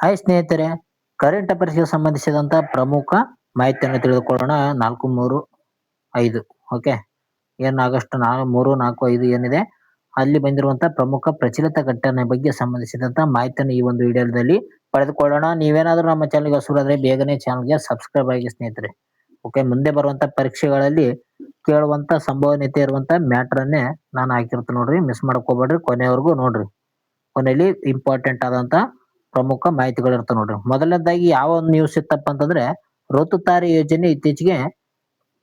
Hi ಸ್ನೇಹಿತರೆ, current ಅಫೇರ್ಸ್ಗೆ ಸಂಬಂಧಿಸಿದಂತ ಪ್ರಮುಖ ಮಾಹಿತಿಯನ್ನು ತಿಳಿದುಕೊಳ್ಳೋಣ. 4-3-5 ಓಕೆ. ಏನು ಆಗಸ್ಟ್ 3-4-5 ಏನಿದೆ ಅಲ್ಲಿ ಬಂದಿರುವಂತಹ ಪ್ರಮುಖ ಪ್ರಚಲಿತ ಘಟನೆ ಬಗ್ಗೆ ಸಂಬಂಧಿಸಿದಂತ ಮಾಹಿತಿಯನ್ನು ಈ ಒಂದು ವಿಡಿಯೋದಲ್ಲಿ ಪಡೆದುಕೊಳ್ಳೋಣ. ನೀವೇನಾದ್ರೂ ನಮ್ಮ ಚಾನಲ್ಗೆ ಹೊಸಬರಾದ್ರೆ ಬೇಗನೆ ಚಾನಲ್ಗೆ ಸಬ್ಸ್ಕ್ರೈಬ್ ಆಗಿ ಸ್ನೇಹಿತರೆ. ಓಕೆ, ಮುಂದೆ ಬರುವಂತ ಪರೀಕ್ಷೆಗಳಲ್ಲಿ ಕೇಳುವಂತ ಸಂಭವನೀಯತೆ ಇರುವಂತ ಮ್ಯಾಟರ್ ಅನ್ನೇ ನಾನು ಹಾಕಿರ್ತೀನಿ ನೋಡ್ರಿ. ಮಿಸ್ ಮಾಡ್ಕೋಬೇಡ್ರಿ, ಕೊನೆವರೆಗೂ ನೋಡ್ರಿ. ಕೊನೆಯಲ್ಲಿ ಇಂಪಾರ್ಟೆಂಟ್ ಆದಂತ ಪ್ರಮುಖ ಮಾಹಿತಿಗಳು ಇರ್ತಾವ ನೋಡ್ರಿ. ಮೊದಲನೇದಾಗಿ ಯಾವ ಒಂದು ನ್ಯೂಸ್ ಇತ್ತಪ್ಪ ಅಂತಂದ್ರೆ ಋತುತಾರೆ ಯೋಜನೆ ಇತ್ತೀಚೆಗೆ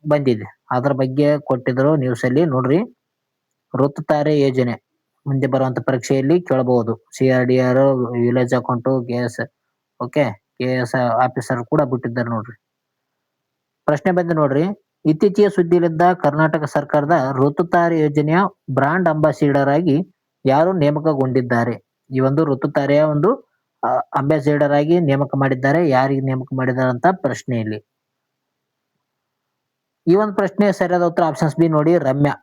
ಬಂದಿದೆ. ಅದ್ರ ಬಗ್ಗೆ ಕೊಟ್ಟಿದ್ರು ನ್ಯೂಸ್ ಅಲ್ಲಿ ನೋಡ್ರಿ. ಋತುತಾರೆ ಯೋಜನೆ ಮುಂದೆ ಬರುವಂತ ಪರೀಕ್ಷೆಯಲ್ಲಿ ಕೇಳಬಹುದು. CRDR, village account, KS okay, KS officer ಕೂಡ ಬಿಟ್ಟಿದ್ದಾರೆ ನೋಡ್ರಿ. ಪ್ರಶ್ನೆ ಬಂದು ನೋಡ್ರಿ, ಇತ್ತೀಚೆಗೆ ಸುದ್ದಿಯಲ್ಲಿದ್ದ ಕರ್ನಾಟಕ ಸರ್ಕಾರದ ಋತುತಾರೆ ಯೋಜನೆಯ ಬ್ರಾಂಡ್ ಅಂಬಾಸಿಡರ್ ಆಗಿ ಯಾರು ನೇಮಕಗೊಂಡಿದ್ದಾರೆ? ಈ ಒಂದು ಋತುತಾರೆಯ ಒಂದು ಅಂಬಾಸಿಡರ್ ಆಗಿ ನೇಮಕ ಮಾಡಿದ್ದಾರೆ. ಯಾರಿಗೆ ನೇಮಕ ಮಾಡಿದ್ದಾರೆ ಅಂತ ಪ್ರಶ್ನೆ ಇಲ್ಲಿ. ಈ ಒಂದು ಪ್ರಶ್ನೆ ಸರಿಯಾದ ಉತ್ತರ ಆಪ್ಷನ್ಸ್ ಬಿ ನೋಡಿ. ರಮ್ಯಾ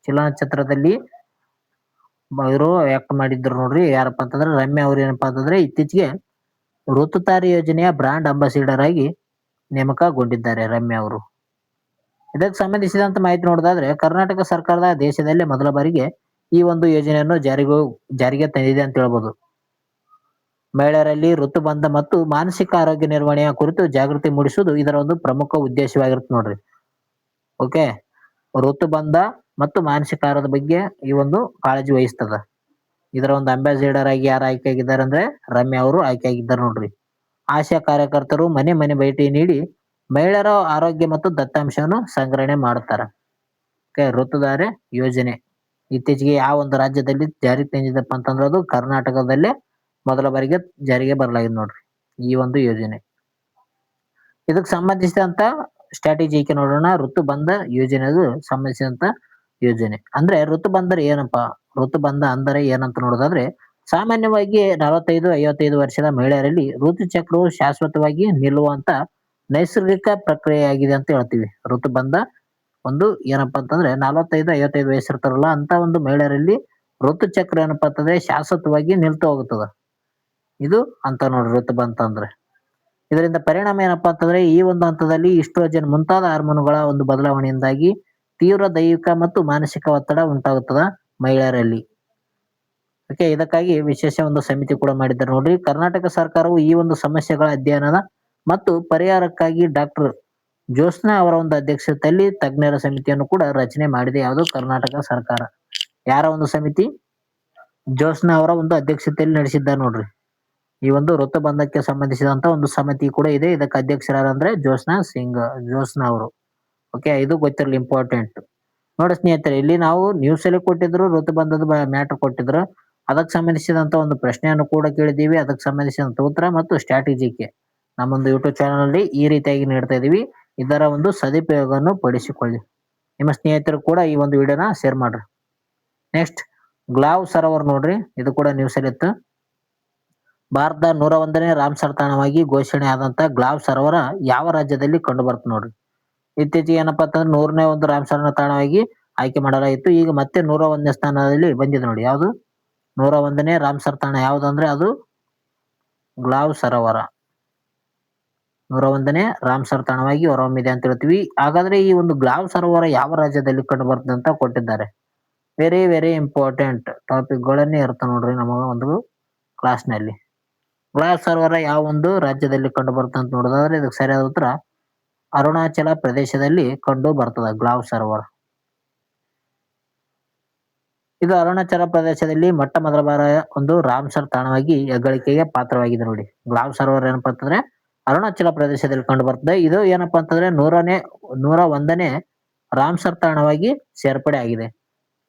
ಚಲನಚಿತ್ರದಲ್ಲಿ ಇವರು ಆಕ್ಟ್ ಮಾಡಿದ್ರು ನೋಡ್ರಿ. ಯಾರಪ್ಪ ಅಂತಂದ್ರೆ ರಮ್ಯಾ ಅವ್ರು. ಏನಪ್ಪಾ ಅಂತಂದ್ರೆ ಇತ್ತೀಚೆಗೆ ಋತುತಾರೆ ಯೋಜನೆಯ ಬ್ರಾಂಡ್ ಅಂಬಾಸಿಡರ್ ಆಗಿ ನೇಮಕಗೊಂಡಿದ್ದಾರೆ ರಮ್ಯಾ ಅವರು. ಇದಕ್ಕೆ ಸಂಬಂಧಿಸಿದಂತ ಮಾಹಿತಿ ನೋಡೋದಾದ್ರೆ ಕರ್ನಾಟಕ ಸರ್ಕಾರದ ದೇಶದಲ್ಲೇ ಮೊದಲ ಬಾರಿಗೆ ಈ ಒಂದು ಯೋಜನೆಯನ್ನು ಜಾರಿಗೆ ತಂದಿದೆ ಅಂತ ಹೇಳ್ಬೋದು. ಮಹಿಳೆಯರಲ್ಲಿ ಋತುಬಂಧ ಮತ್ತು ಮಾನಸಿಕ ಆರೋಗ್ಯ ನಿರ್ವಹಣೆಯ ಕುರಿತು ಜಾಗೃತಿ ಮೂಡಿಸುವುದು ಇದರ ಒಂದು ಪ್ರಮುಖ ಉದ್ದೇಶವಾಗಿರುತ್ತೆ ನೋಡ್ರಿ. ಓಕೆ, ಋತುಬಂಧ ಮತ್ತು ಮಾನಸಿಕ ಆರೋಗ್ಯದ ಬಗ್ಗೆ ಈ ಒಂದು ಕಾಳಜಿ ವಹಿಸ್ತದ. ಇದರ ಒಂದು ಅಂಬಾಸಿಡರ್ ಆಗಿ ಯಾರು ಆಯ್ಕೆ ಆಗಿದ್ದಾರೆ ಅಂದ್ರೆ ರಮ್ಯಾ ಅವರು ಆಯ್ಕೆ ಆಗಿದ್ದಾರೆ ನೋಡ್ರಿ. ಆಶಾ ಕಾರ್ಯಕರ್ತರು ಮನೆ ಮನೆ ಭೇಟಿ ನೀಡಿ ಮಹಿಳೆಯರ ಆರೋಗ್ಯ ಮತ್ತು ದತ್ತಾಂಶವನ್ನು ಸಂಗ್ರಹಣೆ ಮಾಡ್ತಾರ. ಓಕೆ, ಋತುಧಾರೆ ಯೋಜನೆ ಇತ್ತೀಚೆಗೆ ಯಾವ ಒಂದು ರಾಜ್ಯದಲ್ಲಿ ಜಾರಿಗೆ ತಂದಿದಪ್ಪ ಅಂತಂದ್ರೆ ಅದು ಕರ್ನಾಟಕದಲ್ಲೇ ಮೊದಲ ಬಾರಿಗೆ ಜಾರಿಗೆ ಬರಲಾಗಿದೆ ನೋಡ್ರಿ ಈ ಒಂದು ಯೋಜನೆ. ಇದಕ್ಕೆ ಸಂಬಂಧಿಸಿದಂತ ಸ್ಟ್ರಾಟಜಿಗೆ ನೋಡೋಣ. ಋತುಬಂಧ ಯೋಜನೆಗೆ ಸಂಬಂಧಿಸಿದಂತ ಯೋಜನೆ ಅಂದ್ರೆ ಋತುಬಂಧರ ಏನಪ್ಪಾ? ಋತುಬಂಧ ಅಂದರೆ ಏನಂತ ನೋಡೋದಾದ್ರೆ ಸಾಮಾನ್ಯವಾಗಿ 45-55 ವರ್ಷದ ಮಹಿಳೆಯರಲ್ಲಿ ಋತುಚಕ್ರವು ಶಾಶ್ವತವಾಗಿ ನಿಲ್ಲುವಂತ ನೈಸರ್ಗಿಕ ಪ್ರಕ್ರಿಯೆಯಾಗಿದೆ ಅಂತ ಹೇಳ್ತೀವಿ. ಋತುಬಂಧ ಒಂದು ಏನಪ್ಪಾ ಅಂತಂದ್ರೆ 45-55 ವಯಸ್ಸಿರ್ತಾರಲ್ಲ ಅಂತ ಒಂದು ಮಹಿಳೆಯರಲ್ಲಿ ಋತುಚಕ್ರ ಏನಪ್ಪಾ ಅಂತಂದ್ರೆ ಶಾಶ್ವತವಾಗಿ ನಿಲ್ತು ಹೋಗುತ್ತದ. ಇದು ಅಂತ ನೋಡ್ರಿ ಋತುಬಂಧ ಅಂದ್ರೆ. ಇದರಿಂದ ಪರಿಣಾಮ ಏನಪ್ಪಾ ಅಂತಂದ್ರೆ ಈ ಒಂದು ಹಂತದಲ್ಲಿ ಈಸ್ಟ್ರೋಜನ್ ಮುಂತಾದ ಹಾರ್ಮೋನುಗಳ ಒಂದು ಬದಲಾವಣೆಯಿಂದಾಗಿ ತೀವ್ರ ದೈಹಿಕ ಮತ್ತು ಮಾನಸಿಕ ಒತ್ತಡ ಉಂಟಾಗುತ್ತದ ಮಹಿಳೆಯರಲ್ಲಿ. ಓಕೆ, ಇದಕ್ಕಾಗಿ ವಿಶೇಷ ಒಂದು ಸಮಿತಿ ಕೂಡ ಮಾಡಿದ್ದಾರೆ ನೋಡ್ರಿ. ಕರ್ನಾಟಕ ಸರ್ಕಾರವು ಈ ಒಂದು ಸಮಸ್ಯೆಗಳ ಅಧ್ಯಯನದ ಮತ್ತು ಪರಿಹಾರಕ್ಕಾಗಿ ಡಾಕ್ಟರ್ ಜ್ಯೋತ್ಸ್ನಾ ಅವರ ಒಂದು ಅಧ್ಯಕ್ಷತೆಯಲ್ಲಿ ತಜ್ಞರ ಸಮಿತಿಯನ್ನು ಕೂಡ ರಚನೆ ಮಾಡಿದೆ. ಯಾವುದು? ಕರ್ನಾಟಕ ಸರ್ಕಾರ. ಯಾರ ಒಂದು ಸಮಿತಿ? ಜ್ಯೋತ್ಸ್ನಾ ಅವರ ಒಂದು ಅಧ್ಯಕ್ಷತೆಯಲ್ಲಿ ನಡೆಸಿದ್ದಾರೆ ನೋಡ್ರಿ. ಈ ಒಂದು ಋತುಬಂಧಕ್ಕೆ ಸಂಬಂಧಿಸಿದಂತ ಒಂದು ಸಮಿತಿ ಕೂಡ ಇದೆ. ಇದಕ್ಕೆ ಅಧ್ಯಕ್ಷರಾದಂದ್ರೆ ಜ್ಯೋತ್ಸ್ನಾ ಅವರು. ಓಕೆ, ಇದು ಗೊತ್ತಿರಲಿ, ಇಂಪಾರ್ಟೆಂಟ್ ನೋಡಿ ಸ್ನೇಹಿತರೆ. ಇಲ್ಲಿ ನಾವು ನ್ಯೂಸ್ ಅಲ್ಲಿ ಕೊಟ್ಟಿದ್ರು ಋತುಬಂಧದ ಮ್ಯಾಟರ್ ಕೊಟ್ಟಿದ್ರು. ಅದಕ್ಕೆ ಸಂಬಂಧಿಸಿದಂತ ಒಂದು ಪ್ರಶ್ನೆಯನ್ನು ಕೂಡ ಕೇಳಿದೀವಿ. ಅದಕ್ಕೆ ಸಂಬಂಧಿಸಿದಂತ ಉತ್ತರ ಮತ್ತು ಸ್ಟ್ರಾಟಜಿಗೆ ನಮ್ಮೊಂದು ಯೂಟ್ಯೂಬ್ ಚಾನಲ್ ಅಲ್ಲಿ ಈ ರೀತಿಯಾಗಿ ನೀಡ್ತಾ ಇದೀವಿ. ಇದರ ಒಂದು ಸದುಪಯೋಗವನ್ನು ಪಡಿಸಿಕೊಳ್ಳಿ. ನಿಮ್ಮ ಸ್ನೇಹಿತರು ಕೂಡ ಈ ಒಂದು ವಿಡಿಯೋನ ಶೇರ್ ಮಾಡ್ರಿ. ನೆಕ್ಸ್ಟ್, ಗ್ಲಾವ್ ಸರೋವರ್ ನೋಡ್ರಿ. ಇದು ಕೂಡ ನ್ಯೂಸ್ ಅಲ್ಲಿ ಇತ್ತು. ಭಾರತದ 101ನೇ ರಾಮ್ಸರ್ ತಾಣವಾಗಿ ಘೋಷಣೆ ಆದಂತ ಗ್ಲಾವ್ ಸರೋವರ ಯಾವ ರಾಜ್ಯದಲ್ಲಿ ಕಂಡು ಬರುತ್ತೆ ನೋಡ್ರಿ. ಇತ್ತೀಚೆಗೆ ಏನಪ್ಪಾ ಅಂತಂದ್ರೆ 100ನೇ ಒಂದು ರಾಮ್ಸರ್ ತಾಣವಾಗಿ ಆಯ್ಕೆ ಮಾಡಲಾಗಿತ್ತು. ಈಗ ಮತ್ತೆ 101ನೇ ಸ್ಥಾನದಲ್ಲಿ ಬಂದಿದೆ ನೋಡಿ. ಯಾವುದು? 101ನೇ ರಾಮ್ಸರ್ ತಾಣ ಯಾವ್ದು ಅಂದ್ರೆ ಅದು ಗ್ಲಾವ್ ಸರೋವರ. 101ನೇ ರಾಮ್ಸರ್ ತಾಣವಾಗಿ ಹೊರಹೊಮ್ಮಿದೆ ಅಂತ ಹೇಳ್ತೀವಿ. ಹಾಗಾದ್ರೆ ಈ ಒಂದು ಗ್ಲಾವ್ ಸರೋವರ ಯಾವ ರಾಜ್ಯದಲ್ಲಿ ಕಂಡು ಬರ್ತದೆ ಅಂತ ಕೊಟ್ಟಿದ್ದಾರೆ. ವೆರಿ ವೆರಿ ಇಂಪಾರ್ಟೆಂಟ್ ಟಾಪಿಕ್ ಗಳನ್ನೇ ಇರ್ತಾವ ನೋಡ್ರಿ ನಮ್ಮ ಒಂದು ಕ್ಲಾಸ್ ನಲ್ಲಿ. ಗ್ಲಾವ್ ಸರೋವರ ಯಾವ ಒಂದು ರಾಜ್ಯದಲ್ಲಿ ಕಂಡು ಬರುತ್ತೆ ಅಂತ ನೋಡೋದಾದ್ರೆ ಇದಕ್ಕೆ ಸರಿಯಾದ ಉತ್ತರ ಅರುಣಾಚಲ ಪ್ರದೇಶದಲ್ಲಿ ಕಂಡು ಬರ್ತದ ಗ್ಲಾವ್ ಸರೋವರ. ಇದು ಅರುಣಾಚಲ ಪ್ರದೇಶದಲ್ಲಿ ಮೊಟ್ಟ ಮೊದಲ ಬಾರ ಒಂದು ರಾಮ್ಸರ್ ತಾಣವಾಗಿ ಹೆಗ್ಗಳಿಕೆಗೆ ಪಾತ್ರವಾಗಿದೆ ನೋಡಿ. ಗ್ಲಾವ್ ಸರೋವರ ಏನಪ್ಪಾ ಅಂತಂದ್ರೆ ಅರುಣಾಚಲ ಪ್ರದೇಶದಲ್ಲಿ ಕಂಡು ಬರ್ತದೆ. ಇದು ಏನಪ್ಪಾ ಅಂತಂದ್ರೆ 101ನೇ ರಾಮ್ಸರ್ ತಾಣವಾಗಿ ಸೇರ್ಪಡೆ ಆಗಿದೆ.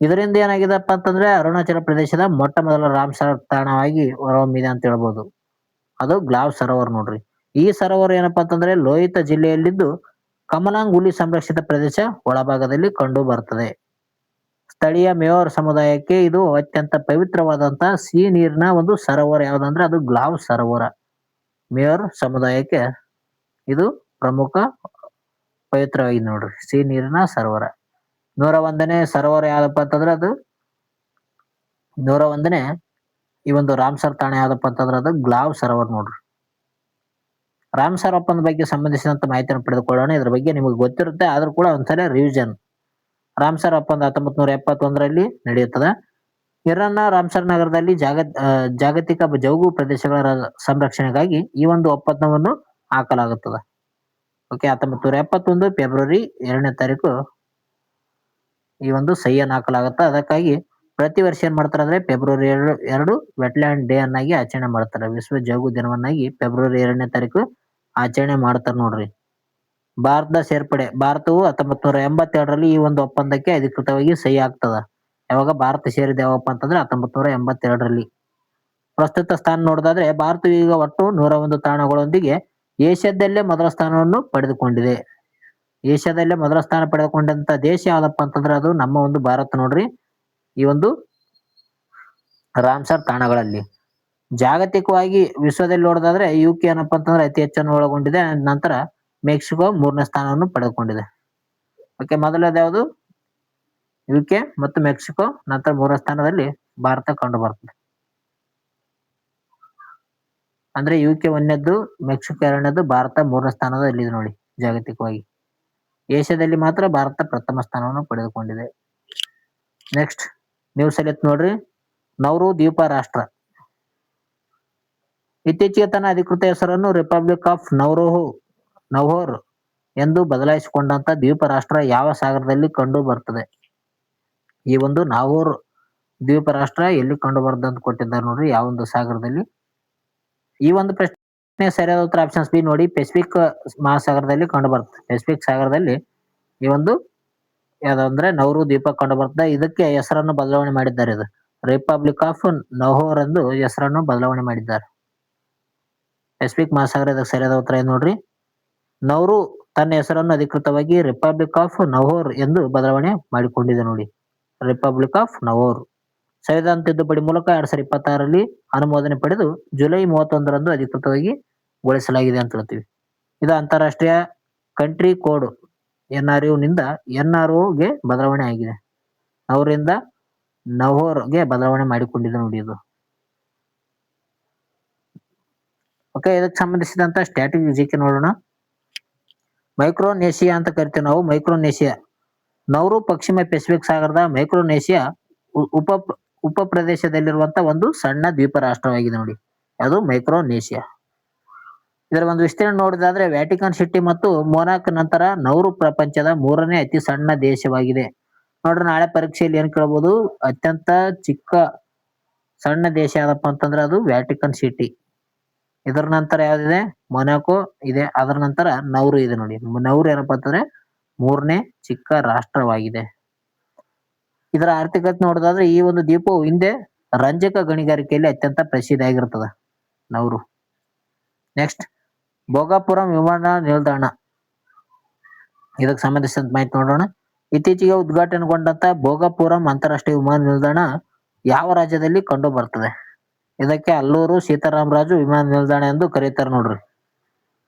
ಇದರಿಂದ ಏನಾಗಿದೆಪ್ಪ ಅಂತಂದ್ರೆ ಅರುಣಾಚಲ ಪ್ರದೇಶದ ಮೊಟ್ಟ ಮೊದಲ ರಾಮ್ಸರ್ ತಾಣವಾಗಿ ಹೊರಹೊಮ್ಮಿದೆ ಅಂತ ಹೇಳ್ಬೋದು. ಅದು ಗ್ಲಾವ್ ಸರೋವರ್ ನೋಡ್ರಿ. ಈ ಸರೋವರ ಏನಪ್ಪಾ ಅಂತಂದ್ರೆ ಲೋಹಿತ ಜಿಲ್ಲೆಯಲ್ಲಿದ್ದು ಕಮಲಾಂಗ್ ಹುಲಿ ಸಂರಕ್ಷಿತ ಪ್ರದೇಶ ಒಳಭಾಗದಲ್ಲಿ ಕಂಡು ಬರ್ತದೆ. ಸ್ಥಳೀಯ ಮೇವರ್ ಸಮುದಾಯಕ್ಕೆ ಇದು ಅತ್ಯಂತ ಪವಿತ್ರವಾದಂತಹ ಸಿಹಿ ನೀರಿನ ಒಂದು ಸರೋವರ ಯಾವ್ದಂದ್ರೆ ಅದು ಗ್ಲಾವ್ ಸರೋವರ. ಮೇವರ್ ಸಮುದಾಯಕ್ಕೆ ಇದು ಪ್ರಮುಖ ಪವಿತ್ರವಾಗಿದೆ ನೋಡ್ರಿ, ಸಿಹಿ ನೀರಿನ ಸರೋವರ. 101ನೇ ಸರೋವರ ಯಾವ್ದಪ್ಪ ಅಂತಂದ್ರೆ ಅದು 101ನೇ ಈ ಒಂದು ರಾಮ್ಸರ್ ತಾಣ ಯಾವ್ದಪ್ಪ ಅಂತಂದ್ರೆ ಅದು ಗ್ಲಾವ್ ಸರೋವರ್ ನೋಡ್ರಿ. ರಾಮ್ಸರ್ ಒಪ್ಪಂದ ಬಗ್ಗೆ ಸಂಬಂಧಿಸಿದಂತ ಮಾಹಿತಿಯನ್ನು ಪಡೆದುಕೊಳ್ಳೋಣ. ಇದ್ರ ಬಗ್ಗೆ ನಿಮಗೆ ಗೊತ್ತಿರುತ್ತೆ, ಆದ್ರೂ ಕೂಡ ಒಂದ್ಸಲ ರಿವಿಷನ್. ರಾಮ್ಸರ್ ಒಪ್ಪಂದ 1971ರಲ್ಲಿ ನಡೆಯುತ್ತದೆ. ಇರಾನ್ನ ರಾಮ್ಸರ್ ನಗರದಲ್ಲಿ ಜಾಗತಿಕ ಜೌಗು ಪ್ರದೇಶಗಳ ಸಂರಕ್ಷಣೆಗಾಗಿ ಈ ಒಂದು ಒಪ್ಪಂದವನ್ನು ಹಾಕಲಾಗುತ್ತದೆ. ಓಕೆ, 1971 ಫೆಬ್ರವರಿ 2ನೇ ತಾರೀಕು ಈ ಒಂದು ಸಹಿಯನ್ನು ಹಾಕಲಾಗುತ್ತೆ. ಅದಕ್ಕಾಗಿ ಪ್ರತಿ ವರ್ಷ ಏನ್ ಮಾಡ್ತಾರೆ ಅಂದ್ರೆ ಫೆಬ್ರವರಿ 2 ವೆಟ್ಲ್ಯಾಂಡ್ ಡೇ ಅನ್ನಾಗಿ ಆಚರಣೆ ಮಾಡ್ತಾರೆ. ವಿಶ್ವ ಜೌಗು ದಿನವನ್ನಾಗಿ ಫೆಬ್ರವರಿ 2ನೇ ತಾರೀಕು ಆಚರಣೆ ಮಾಡ್ತಾರೆ ನೋಡ್ರಿ. ಭಾರತದ ಸೇರ್ಪಡೆ. ಭಾರತವು 1982ರಲ್ಲಿ ಈ ಒಂದು ಒಪ್ಪಂದಕ್ಕೆ ಅಧಿಕೃತವಾಗಿ ಸಹಿ ಆಗ್ತದ. ಯಾವಾಗ ಭಾರತ ಸೇರಿದ ಯಾವಪ್ಪ ಅಂತಂದ್ರೆ 1982ರಲ್ಲಿ. ಪ್ರಸ್ತುತ ಸ್ಥಾನ ನೋಡೋದಾದ್ರೆ ಭಾರತವು ಈಗ ಒಟ್ಟು 101 ತಾಣಗಳೊಂದಿಗೆ ಏಷ್ಯಾದಲ್ಲೇ ಮೊದಲ ಸ್ಥಾನವನ್ನು ಪಡೆದುಕೊಂಡಿದೆ. ಏಷ್ಯಾದಲ್ಲೇ ಮೊದಲ ಸ್ಥಾನ ಪಡೆದುಕೊಂಡಂತ ದೇಶ ಯಾವ್ದಪ್ಪ ಅಂತಂದ್ರೆ ಅದು ನಮ್ಮ ಒಂದು ಭಾರತ ನೋಡ್ರಿ. ಈ ಒಂದು ರಾಮ್ಸರ್ ತಾಣಗಳಲ್ಲಿ ಜಾಗತಿಕವಾಗಿ ವಿಶ್ವದಲ್ಲಿ ನೋಡೋದಾದ್ರೆ ಯುಕೆ ಏನಪ್ಪಾ ಅಂತಂದ್ರೆ ಅತಿ ಹೆಚ್ಚನ್ನು ಒಳಗೊಂಡಿದೆ. ನಂತರ ಮೆಕ್ಸಿಕೋ 3ನೇ ಸ್ಥಾನವನ್ನು ಪಡೆದುಕೊಂಡಿದೆ. ಓಕೆ, ಮೊದಲನೇದು ಯಾವುದು ಯುಕೆ ಮತ್ತು ಮೆಕ್ಸಿಕೋ, ನಂತರ 3ನೇ ಸ್ಥಾನದಲ್ಲಿ ಭಾರತ ಕಂಡು ಬರ್ತದೆ. ಅಂದ್ರೆ ಯುಕೆ 1ನೇದ್ದು, ಮೆಕ್ಸಿಕೋ 2ನೇದ್ದು, ಭಾರತ 3ನೇ ಸ್ಥಾನದಲ್ಲಿ ನೋಡಿ ಜಾಗತಿಕವಾಗಿ. ಏಷ್ಯಾದಲ್ಲಿ ಮಾತ್ರ ಭಾರತ ಪ್ರಥಮ ಸ್ಥಾನವನ್ನು ಪಡೆದುಕೊಂಡಿದೆ. ನೆಕ್ಸ್ಟ್ ನ್ಯೂಸ್ ಅಲ್ಲಿ ನೋಡ್ರಿ, ನೌರು ದ್ವೀಪ ರಾಷ್ಟ್ರ. ಇತ್ತೀಚೆಗೆ ತನ್ನ ಅಧಿಕೃತ ಹೆಸರನ್ನು ರಿಪಬ್ಲಿಕ್ ಆಫ್ ನೌಹೋರ್ ಎಂದು ಬದಲಾಯಿಸಿಕೊಂಡಂತ ದ್ವೀಪ ರಾಷ್ಟ್ರ ಯಾವ ಸಾಗರದಲ್ಲಿ ಕಂಡು ಬರ್ತದೆ? ಈ ಒಂದು ನಾವೂರ್ ದ್ವೀಪ ರಾಷ್ಟ್ರ ಎಲ್ಲಿ ಕಂಡು ಬರ್ತದೆ ಅಂತ ಕೊಟ್ಟಿದ್ದಾರೆ ನೋಡ್ರಿ, ಯಾವ ಒಂದು ಸಾಗರದಲ್ಲಿ. ಈ ಒಂದು ಪ್ರಶ್ನೆ ಸರಿಯಾದ ಉತ್ತರ ಆಪ್ಷನ್ಸ್ ಬಿ ನೋಡಿ, ಪೆಸಿಫಿಕ್ ಮಹಾಸಾಗರದಲ್ಲಿ ಕಂಡು ಬರ್ತದೆ. ಪೆಸಿಫಿಕ್ ಸಾಗರದಲ್ಲಿ ಈ ಒಂದು ಯಾವ್ದಂದ್ರೆ ನೌರು ದ್ವೀಪ ಕಂಡು ಬರ್ತದೆ. ಇದಕ್ಕೆ ಹೆಸರನ್ನು ಬದಲಾವಣೆ ಮಾಡಿದ್ದಾರೆ. ಇದು ರಿಪಬ್ಲಿಕ್ ಆಫ್ ನೌಹೋರ್ ಎಂದು ಹೆಸರನ್ನು ಬದಲಾವಣೆ ಮಾಡಿದ್ದಾರೆ. ಪೆಸಿಫಿಕ್ ಮಹಾಸಾಗರ. ಇದಕ್ಕೆ ಸರಿಯಾದ ಉತ್ತರ ಏನ್ ನೋಡ್ರಿ, ನೌರು ತನ್ನ ಹೆಸರನ್ನು ಅಧಿಕೃತವಾಗಿ ರಿಪಬ್ಲಿಕ್ ಆಫ್ ನೌಹೋರ್ ಎಂದು ಬದಲಾವಣೆ ಮಾಡಿಕೊಂಡಿದೆ ನೋಡಿ. ರಿಪಬ್ಲಿಕ್ ಆಫ್ ನೌಹೋರ್ ಸಂವಿಧಾನ ತಿದ್ದುಪಡಿ ಮೂಲಕ 2026ರಲ್ಲಿ ಅನುಮೋದನೆ ಪಡೆದು ಜುಲೈ 31ರಂದು ಅಧಿಕೃತವಾಗಿ ಗೊಳಿಸಲಾಗಿದೆ ಅಂತ ಹೇಳ್ತೀವಿ. ಇದು ಅಂತಾರಾಷ್ಟ್ರೀಯ ಕಂಟ್ರಿ ಕೋಡ್ NRU ನಿಂದ NRO ಗೆ ಬದಲಾವಣೆ ಆಗಿದೆ. ಅವರಿಂದ ನೌಹೋರ್ಗೆ ಬದಲಾವಣೆ ಮಾಡಿಕೊಂಡಿದೆ ನೋಡಿ ಇದು. ಓಕೆ, ಇದಕ್ಕೆ ಸಂಬಂಧಿಸಿದಂತ ಸ್ಟ್ಯಾಟಿಕ್ ಜಿಕೆ ನೋಡೋಣ. ಮೈಕ್ರೋನೇಷಿಯಾ ಅಂತ ಕರಿತೀವಿ ನಾವು. ಮೈಕ್ರೋನೇಷಿಯಾ ನೌರು ಪಶ್ಚಿಮ ಪೆಸಿಫಿಕ್ ಸಾಗರದ ಮೈಕ್ರೋನೇಷಿಯಾ ಉಪ ಪ್ರದೇಶದಲ್ಲಿರುವಂತ ಒಂದು ಸಣ್ಣ ದ್ವೀಪ ರಾಷ್ಟ್ರವಾಗಿದೆ ನೋಡಿ. ಅದು ಮೈಕ್ರೋನೇಷಿಯಾ. ಇದರ ಒಂದು ವಿಸ್ತೀರ್ಣ ನೋಡಿದಾದ್ರೆ ವ್ಯಾಟಿಕನ್ ಸಿಟಿ ಮತ್ತು ಮೊನಾಕ್ ನಂತರ ನೌರು ಪ್ರಪಂಚದ 3ನೇ ಅತಿ ಸಣ್ಣ ದೇಶವಾಗಿದೆ. ನೋಡ್ರಿ, ನಾಳೆ ಪರೀಕ್ಷೆಯಲ್ಲಿ ಏನ್ ಕೇಳಬಹುದು, ಅತ್ಯಂತ ಚಿಕ್ಕ ಸಣ್ಣ ದೇಶ ಯಾವ್ದಪ್ಪ ಅಂತಂದ್ರೆ ಅದು ವ್ಯಾಟಿಕನ್ ಸಿಟಿ. ಇದರ ನಂತರ ಯಾವ್ದಿದೆ, ಮೊನಾಕೋ ಇದೆ. ಅದರ ನಂತರ ನೌರು ಇದೆ ನೋಡಿ. ನೌರು ಏನಪ್ಪಾ ಅಂತಂದ್ರೆ 3ನೇ ಚಿಕ್ಕ ರಾಷ್ಟ್ರವಾಗಿದೆ. ಇದರ ಆರ್ಥಿಕತೆ ನೋಡೋದಾದ್ರೆ ಈ ಒಂದು ದ್ವೀಪವು ಹಿಂದೆ ರಂಜಕ ಗಣಿಗಾರಿಕೆಯಲ್ಲಿ ಅತ್ಯಂತ ಪ್ರಸಿದ್ಧ ಆಗಿರ್ತದ ನೌರು. ನೆಕ್ಸ್ಟ್ ಭೋಗಾಪುರಂ ವಿಮಾನ ನಿಲ್ದಾಣ. ಇದಕ್ಕೆ ಸಂಬಂಧಿಸಿದ ಮಾಹಿತಿ ನೋಡೋಣ. ಇತ್ತೀಚೆಗೆ ಉದ್ಘಾಟನೆಗೊಂಡಂತ ಭೋಗಾಪುರಂ ಅಂತಾರಾಷ್ಟ್ರೀಯ ವಿಮಾನ ನಿಲ್ದಾಣ ಯಾವ ರಾಜ್ಯದಲ್ಲಿ ಕಂಡು ಬರ್ತದೆ? ಇದಕ್ಕೆ ಅಲ್ಲೂರು ಸೀತಾರಾಮರಾಜು ವಿಮಾನ ನಿಲ್ದಾಣ ಎಂದು ಕರೀತಾರೆ ನೋಡ್ರಿ.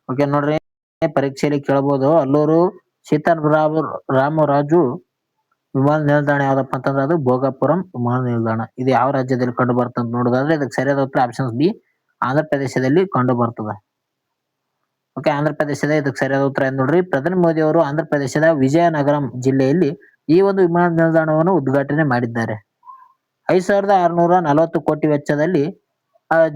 ಓಕೆ ನೋಡ್ರಿ, ಪರೀಕ್ಷೆಯಲ್ಲಿ ಕೇಳಬಹುದು. ಅಲ್ಲೂರು ಸೀತಾರಾಮರಾಜು ವಿಮಾನ ನಿಲ್ದಾಣ ಯಾವ್ದಪ್ಪ ಅಂತಂದ್ರೆ ಅದು ಭೋಗಾಪುರಂ ವಿಮಾನ ನಿಲ್ದಾಣ. ಇದು ಯಾವ ರಾಜ್ಯದಲ್ಲಿ ಕಂಡು ಬರ್ತದೆ ನೋಡೋದಾದ್ರೆ ಇದಕ್ಕೆ ಸರಿಯಾದ ಉತ್ತರ ಆಪ್ಷನ್ಸ್ ಬಿ, ಆಂಧ್ರ ಪ್ರದೇಶದಲ್ಲಿ ಕಂಡು ಬರ್ತದೆ. ಓಕೆ, ಆಂಧ್ರ ಪ್ರದೇಶದ ಇದಕ್ಕೆ ಸರಿಯಾದ ಉತ್ತರ ಏನ್ ನೋಡ್ರಿ, ಪ್ರಧಾನಿ ಮೋದಿ ಅವರು ಆಂಧ್ರ ಪ್ರದೇಶದ ವಿಜಯನಗರಂ ಜಿಲ್ಲೆಯಲ್ಲಿ ಈ ಒಂದು ವಿಮಾನ ನಿಲ್ದಾಣವನ್ನು ಉದ್ಘಾಟನೆ ಮಾಡಿದ್ದಾರೆ. 5,640 ಕೋಟಿ ವೆಚ್ಚದಲ್ಲಿ